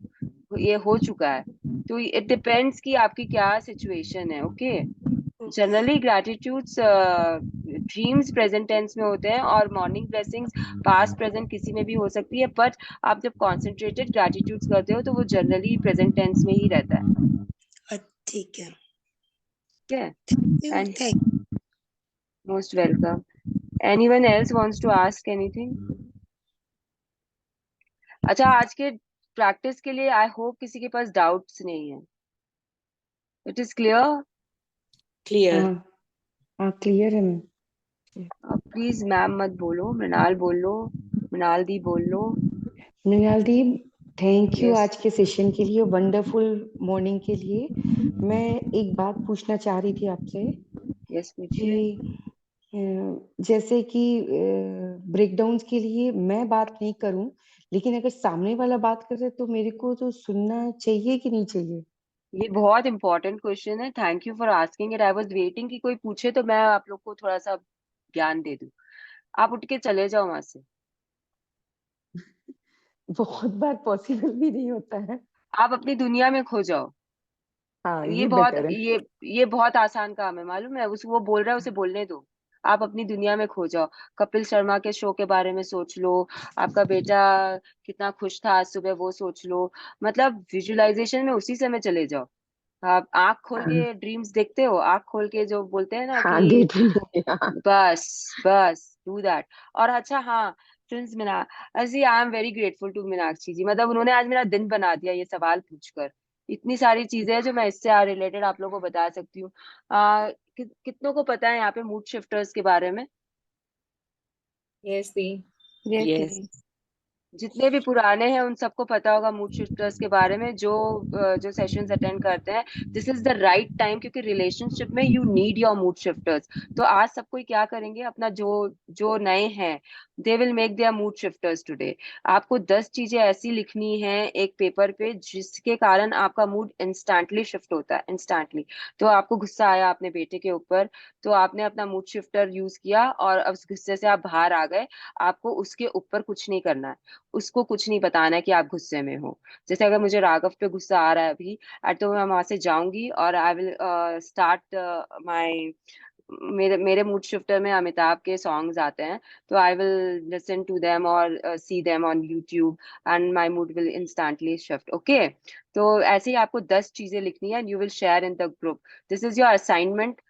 Speaker 1: ये हो चुका है। तो इट डिपेंड्स कि आपकी क्या सिचुएशन है। Okay.
Speaker 9: Okay,
Speaker 1: generally gratitudes dreams present tense में होते हैं, और मॉर्निंग ब्लेसिंग्स पास्ट प्रेजेंट किसी में भी हो सकती है, बट आप जब कॉन्सेंट्रेटेड ग्रैटिट्यूड्स करते हो तो वो जनरली प्रेजेंट टेंस में ही रहता है।
Speaker 9: ठीक है।
Speaker 1: ठीक है। And
Speaker 9: thank
Speaker 1: most welcome. Anyone else wants to ask anything? अच्छा आज के प्रैक्टिस के लिए आई होप किसी के पास डाउट्स नहीं है। It is clear?
Speaker 5: Clear.
Speaker 6: हाँ क्लियर है मैम।
Speaker 1: अब प्लीज मैम मत बोलो, मृणाल बोल लो, मृणाल दी बोल लो।
Speaker 6: मृणाल दी, थैंक यू
Speaker 1: यस
Speaker 6: आज के सेशन के लिए, वंडरफुल मॉर्निंग के लिए। मैं एक बात पूछना चाह रही थी आपसे
Speaker 1: यस पूछिए।
Speaker 6: कि जैसे कि ब्रेकडाउन्स के लिए मैं बात नहीं करूं, लेकिन अगर सामने वाला बात कर रहे तो मेरे को तो सुनना चाहिए कि नहीं चाहिए?
Speaker 1: ये बहुत इंपॉर्टेंट क्वेश्चन है, thank you for asking it. I was waiting कि कोई पूछे तो मैं आप लोग को थोड़ा सा ज्ञान दे दूं। आप उठ के चले जाओ वहां से।
Speaker 6: बहुत बार पॉसिबल भी नहीं होता है।
Speaker 1: आप अपनी दुनिया में खो जाओ।
Speaker 6: हाँ,
Speaker 1: ये
Speaker 6: ये
Speaker 1: बहुत
Speaker 6: बेटर है।
Speaker 1: ये बहुत आसान काम है, मालूम है। उस वो बोल रहा है, उसे बोलने दो। आप अपनी दुनिया में खो जाओ। कपिल शर्मा के शो के बारे में सोच लो। आपका बेटा कितना खुश था आज सुबह, वो सोच लो। मतलब विजुअलाइजेशन में उसी समय चले जाओ। आप आंख खोल
Speaker 6: हाँ,
Speaker 1: के ड्रीम्स देखते हो, आंख खोल के जो बोलते हैं ना
Speaker 6: हाँ, डे
Speaker 1: कि
Speaker 6: ड्रीमिंग। हाँ।
Speaker 1: बस बस डू दैट। और अच्छा हाँ, सिंस मीना, अजी I am very grateful to Meenakshi ji. मतलब उन्होंने आज मेरा दिन बना दिया ये सवाल पूछकर। इतनी सारी चीजें हैं जो मैं इससे रिलेटेड आप लोगों को बता सकती हूँ। कितनों को पता है यहाँ पे मूड शिफ्टर्स के बारे में?
Speaker 4: यस दी।
Speaker 7: Yes
Speaker 2: yes.
Speaker 7: दीदी।
Speaker 1: जितने भी पुराने हैं उन सबको पता होगा मूड शिफ्टर्स के बारे में, जो सेशंस अटेंड करते हैं। This is the right time, क्योंकि रिलेशनशिप में you need your mood shifters. तो आज सब कोई क्या करेंगे, अपना जो जो नए हैं, they will make their mood shifters today. आपको 10 चीजें ऐसी लिखनी है एक पेपर पे जिसके कारण आपका मूड इंस्टेंटली शिफ्ट होता है, इंस्टेंटली। तो आपको गुस्सा आया अपने बेटे के ऊपर, तो आपने अपना मूड शिफ्टर यूज किया और अब उस गुस्से से आप बाहर आ गए। आपको उसके ऊपर कुछ नहीं करना है, उसको कुछ नहीं बताना है कि आप गुस्से में हो। जैसे अगर मुझे राघव पे गुस्सा आ रहा है अभी, तो मैं वहां से जाऊंगी और आई विल स्टार्ट माय, मेरे मेरे मूड शिफ्टर में अमिताभ के सॉन्ग्स आते हैं, तो I will listen to them और see them on YouTube, and my mood will instantly shift. Okay, तो ऐसे ही आपको 10 चीजें लिखनी है and you will share in the group. This is your assignment.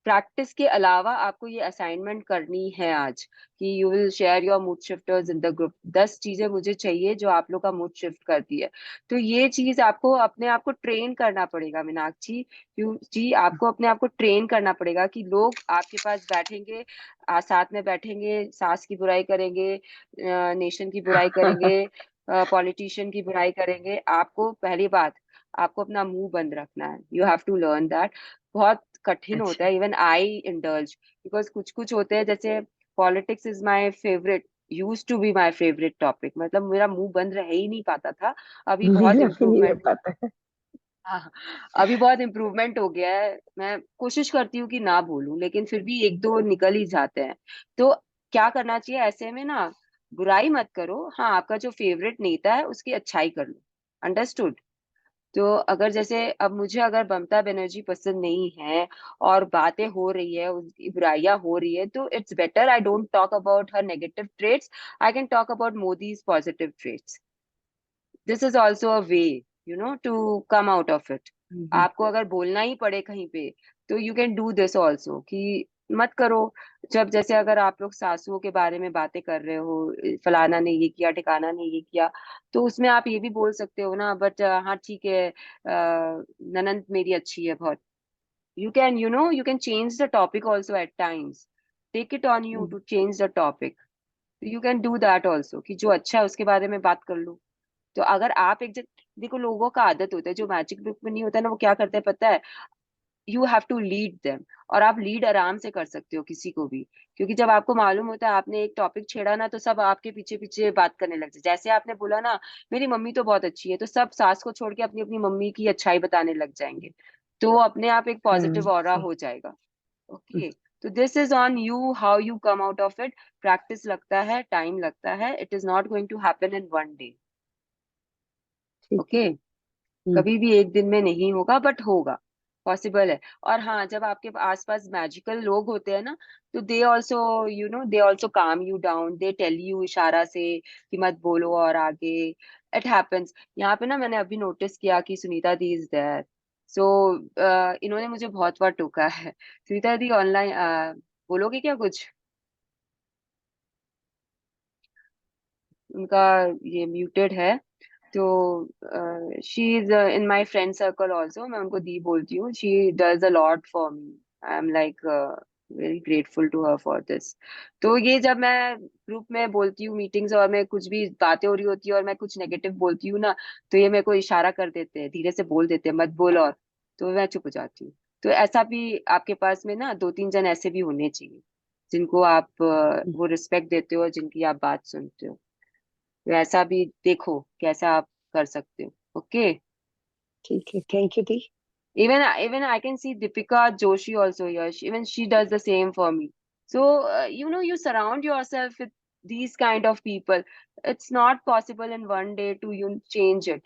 Speaker 1: Practice के अलावा आपको ये असाइनमेंट करनी है आज, कि you will share your mood shifters in the group. 10 चीजें मुझे चाहिए जो आप लोग का मूड शिफ्ट करती है। तो ये चीज आपको अपने आप को ट्रेन करना पड़ेगा मीनाक्षी। क्यों जी, आपको अपने आप को ट्रेन करना पड़ेगा कि लोग आपके पास बैठेंगे, साथ में बैठेंगे, सास की बुराई करेंगे, नेशन की बुराई करेंगे, पॉलिटिशियन की बुराई करेंगे। आपको पहली बात, आपको अपना मुंह बंद रखना है। You have to learn that. बहुत कठिन होता
Speaker 6: अच्छा।
Speaker 1: है, इवन आई इंडल्ज, बिकॉज कुछ कुछ होते हैं, जैसे politics is my favourite, use to be my favourite topic. मतलब मेरा मुंह बंद रह ही नहीं पाता था। अभी बहुत
Speaker 6: मेरा भी नहीं हो
Speaker 1: इम्प्रूवमेंट,
Speaker 6: पाता है।
Speaker 1: हाँ, अभी बहुत इम्प्रूवमेंट हो गया है। मैं कोशिश करती हूँ कि ना बोलूं, लेकिन फिर भी एक दो निकल ही जाते हैं। तो क्या करना चाहिए ऐसे में ना, बुराई मत करो। हाँ, आपका जो फेवरेट नेता है उसकी अच्छाई कर लो। अंडरस्टूड? तो अगर जैसे अब मुझे अगर ममता बनर्जी पसंद नहीं है और बातें हो रही है, उनकी बुराइयां हो रही है, तो it's better I don't talk about her negative traits. I can talk about Modi's positive traits. This is also a way, you know, to come out of it.
Speaker 6: Hmm.
Speaker 1: आपको अगर बोलना ही पड़े कहीं पे, तो you can do this also, कि मत करो। जब जैसे अगर आप लोग सासुओं के बारे में बातें कर रहे हो, फलाना ने ये किया, ठिकाना ने ये किया, तो उसमें आप ये भी बोल सकते हो ना, बट हाँ ठीक है, ननंद मेरी अच्छी है बहुत। You can change the topic also at times. Take it on you to change the topic. You can do that also, कि जो अच्छा है उसके बारे में बात कर लो। तो अगर आप एक देखो, लोगों का आदत होता है, जो मैजिक बुक में नहीं होता ना, वो क्या करते हैं पता है? You have to lead them. और आप लीड आराम से कर सकते हो किसी को भी, क्योंकि जब आपको मालूम होता है आपने एक टॉपिक छेड़ा ना, तो सब आपके पीछे पीछे बात करने लग जाए। जैसे आपने बोला ना, मेरी मम्मी तो बहुत अच्छी है, तो सब सास को छोड़ के अपनी अपनी मम्मी की अच्छाई बताने लग जाएंगे। तो वो अपने आप एक पॉजिटिव ऑरा
Speaker 6: सही।
Speaker 1: हो जाएगा। ओके, तो this is on you, how you come out of it. Practice लगता है, टाइम लगता है, it is not going to happen in one day.
Speaker 6: ठीक है।
Speaker 1: ओके, कभी भी एक दिन में नहीं होगा, बट होगा, पॉसिबल है। और हाँ, जब आपके आसपास मैजिकल लोग होते हैं ना, तो they also, they also calm you down, they tell you इशारा से कि मत बोलो और आगे। It happens. यहाँ पे ना मैंने अभी नोटिस किया कि Sunita di is there. So इन्होंने मुझे बहुत बार टोका है। सुनीता दी ऑनलाइन, बोलोगे क्या कुछ? उनका ये म्यूटेड है। तो she is in my friend circle also, मैं उनको दी बोलती हूँ। She does a lot for me. I am like very grateful to her for this. तो ये जब मैं ग्रुप में बोलती हूँ मीटिंग्स, और मैं कुछ भी बातें हो रही होती है और मैं कुछ नेगेटिव बोलती हूँ ना, तो ये मेरे को इशारा कर देते हैं, धीरे से बोल देते हैं मत बोल, और तो मैं चुप हो जाती हूँ। तो ऐसा भी आपके पास में ना दो तीन जन ऐसे भी होने चाहिए, जिनको आप वो रिस्पेक्ट देते हो और जिनकी आप बात सुनते हो। तो ऐसा भी देखो कैसा आप कर सकते हो। ओके,
Speaker 6: ठीक है, thank you the.
Speaker 1: even I can see Deepika Joshi also here. Even she does the same for me. So you surround yourself with these kind of people. It's not possible in one day to you change it,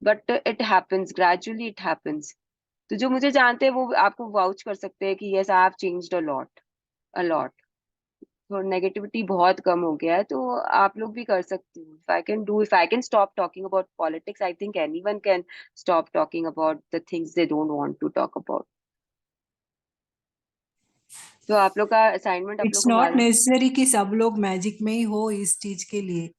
Speaker 1: but it happens gradually, it happens. तो जो मुझे जानते हैं वो आपको vouch कर सकते हैं कि yes I have changed a lot, a lot. तो नेगेटिविटी बहुत कम हो गया है, तो आप लोग भी कर सकते हो. If I can stop talking about politics, I think anyone can stop talking about the things they don't want to talk about. तो आप लोग का असाइनमेंट आप लोग
Speaker 10: इट्स
Speaker 1: को
Speaker 10: नॉट
Speaker 1: मालूम.
Speaker 10: नेसेसरी कि सब लोग मैजिक में ही हो इस चीज के लिए.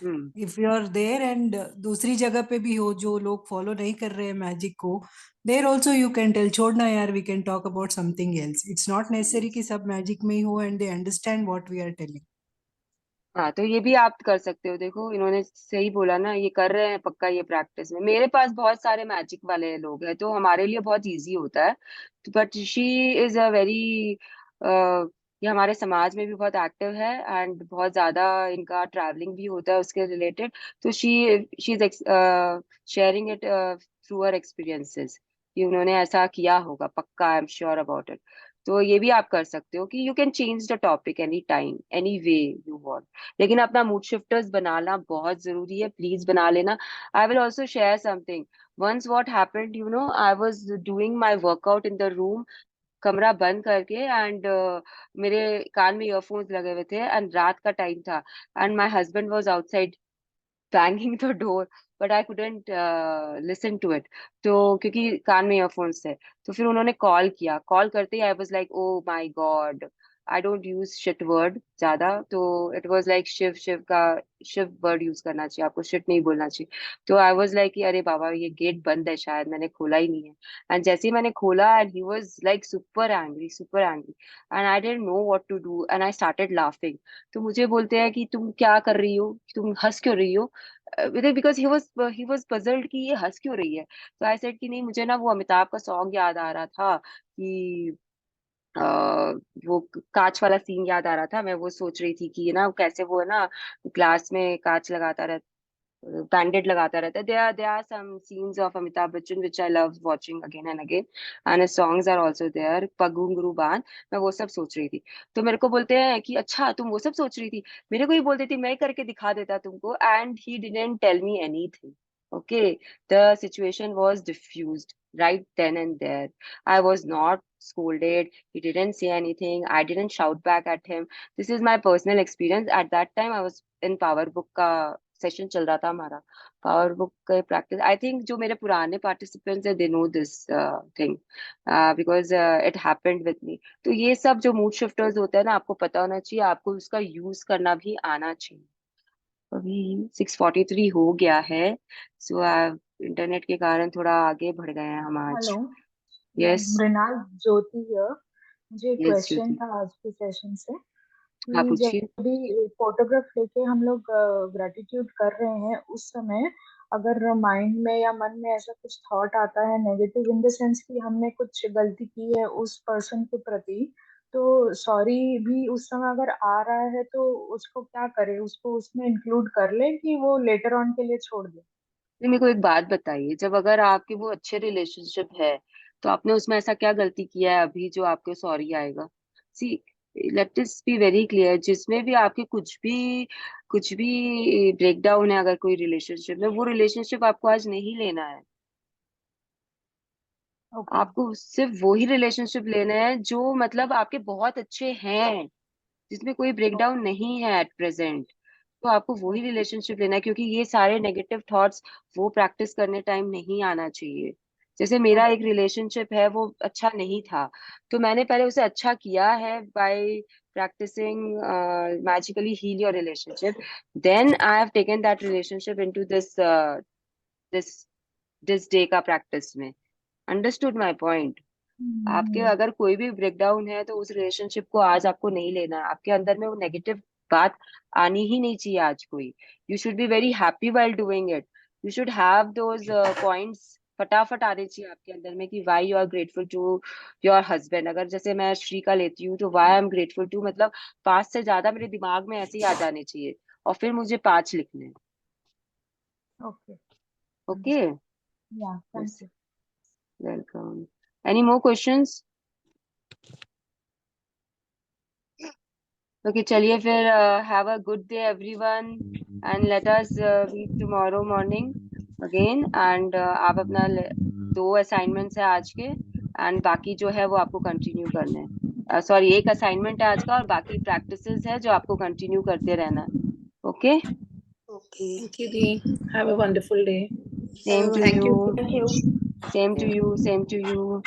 Speaker 1: Hmm.
Speaker 10: If you are there and दूसरी जगह पे भी हो जो लोग फॉलो नहीं कर रहे हैं मैजिक को, there also you can tell छोड़ना यार, we can talk about something else. It's not necessary कि सब मैजिक में ही हो and they understand what we are telling.
Speaker 1: हाँ, तो ये भी आप कर सकते हो. देखो इन्होंने सही बोला ना, ये कर रहे हैं पक्का ये प्रैक्टिस में. मेरे पास बहुत सारे मैजिक वाले लोग हैं, तो हमारे लिए बहुत इजी होता है. But she is a very, ये हमारे समाज में भी बहुत एक्टिव है एंड बहुत ज्यादा इनका ट्रैवलिंग भी होता है उसके रिलेटेड. तो she is sharing it through her experiences कि उन्होंने ऐसा किया होगा पक्का. I am sure about it. तो ये भी आप कर सकते हो कि you can change the topic any time any way you want. लेकिन अपना मूड शिफ्टर्स बनाना बहुत जरूरी है, प्लीज बना लेना. I will also share something. once what happened, I was doing my workout in the room, कमरा बंद करके, एंड मेरे कान में ईयरफोन्स लगे हुए थे एंड रात का टाइम था and my husband was outside banging the door, but I couldn't listen to it. तो क्योंकि कान में ईयरफोन्स थे, तो फिर उन्होंने कॉल किया. कॉल करते ही I was like oh my god. I don't use shit word ज्यादा, तो it was like Shiv Shiv का शिव वर्ड यूज करना चाहिए आपको, शिट नहीं बोलना चाहिए. तो आई वाज लाइक कि अरे बाबा ये गेट बंद है शायद, मैंने खोला ही नहीं है. एंड जैसे ही मैंने खोला and he was like super angry, super angry, and I didn't know what to do and I started laughing. तो मुझे बोलते हैं कि तुम क्या कर रही हो, तुम हंस क्यों रही हो, बिकॉज ही वाज पजल्ड कि ये हंस क्यों रही है. तो आई सेड कि नहीं, मुझे ना वो अमिताभ का सॉन्ग याद आ रहा था कि अ, वो कांच वाला सीन याद आ रहा था. मैं वो सोच रही थी कि ना कैसे वो है ना ग्लास में कांच लगाता रहता, बैंडेड लगाता रहता है. there are some scenes of Amitabh Bachchan which I love watching again and again, and his songs are also there. पगुंगरू बान, मैं वो सब सोच रही थी. तो मेरे को बोलते हैं कि अच्छा तुम वो सब सोच रही थी. मेरे को ही बोलती थी, मैं करके दिखा देता तुमको. And he didn't tell me anything. Okay, the situation was diffused right then and there. I was not scolded. He didn't say anything. I didn't shout back at him. This is my personal experience. At that time, I was in Power Book का session चल रहा था हमारा. Power book का practice, I think जो मेरे पुराने participants है they know this thing because it happened with me. तो ये सब जो मूड शिफ्टर्स होते हैं ना, आपको पता होना चाहिए, आपको उसका यूज करना भी आना चाहिए. अभी 6:43 हो गया है. सो इंटरनेट के कारण थोड़ा आगे बढ़ गए हैं हम आज.
Speaker 11: Hello,
Speaker 1: yes.
Speaker 11: Mrinal Jyoti here. मुझे एक
Speaker 1: यस
Speaker 11: क्वेश्चन
Speaker 1: ज्योति,
Speaker 11: था आज के सेशन से
Speaker 1: हाँ
Speaker 11: कि जब
Speaker 1: पूछिए.
Speaker 11: भी फोटोग्राफ लेके हम लोग ग्रेटिट्यूड कर रहे हैं उस समय अगर माइंड में या मन में ऐसा कुछ थॉट आता है नेगेटिव इन द सेंस कि हमने कुछ गलती की है उस पर्सन के प्रति, तो सॉरी भी उस समय अगर आ रहा है तो उसको क्या करें, उसको उसमें इंक्लूड कर लें कि वो लेटर ऑन के लिए छोड़ दें.
Speaker 1: नहीं, मेरे को एक बात बताइए, जब अगर आपके वो अच्छे रिलेशनशिप है, तो आपने उसमें ऐसा क्या गलती किया है अभी जो आपके सॉरी आएगा. See, let us be very clear, जिसमें भी आपके कुछ भी ब्रेक डाउन है अगर कोई रिलेशनशिप में, वो रिलेशनशिप आपको आज नहीं लेना है.
Speaker 11: ओके.
Speaker 1: आपको सिर्फ वही रिलेशनशिप लेना है जो मतलब आपके बहुत अच्छे हैं, जिसमें कोई ब्रेकडाउन नहीं है एट प्रेजेंट. तो आपको वही रिलेशनशिप लेना है, क्योंकि ये सारे नेगेटिव थॉट्स वो प्रैक्टिस करने टाइम नहीं आना चाहिए. जैसे मेरा एक रिलेशनशिप है, वो अच्छा नहीं था, तो मैंने पहले उसे अच्छा किया है bye practicing magically heal your relationship. Then I have taken that relationship into this this day का practice में. Understood my point. आपके अगर कोई भी ब्रेकडाउन है, तो उस रिलेशनशिप को आज आपको नहीं लेना है. आपके अंदर में वो नेगेटिव बात आनी ही नहीं चाहिए आज कोई. You should be very happy while doing it. You should have those points फटाफट आने चाहिए आपके अंदर में कि why you are grateful to your husband. अगर जैसे मैं श्री का लेती हूँ, तो why I am grateful to, मतलब 5 से ज्यादा मेरे दिमाग में ऐसे ही आ जाने चाहिए, और फिर मुझे 5 लिखने हैं.
Speaker 11: Okay.
Speaker 1: Okay.
Speaker 11: Yeah, thank you.
Speaker 1: Welcome. Any more questions? Okay चलिए फिर, have a good day everyone and let us meet tomorrow morning again. And आप अपना 2 असाइनमेंट्स है आज के, एंड बाकी जो है वो आपको कंटिन्यू करना है। सॉरी, 1 असाइनमेंट है आज का और बाकी प्रैक्टिसेस है जो आपको कंटिन्यू करते रहना है। Okay,
Speaker 9: okay,
Speaker 4: thank you di, have a wonderful day.
Speaker 1: Same to
Speaker 5: Thank
Speaker 1: you,
Speaker 5: you. Thank you.
Speaker 1: Same to you, same to you.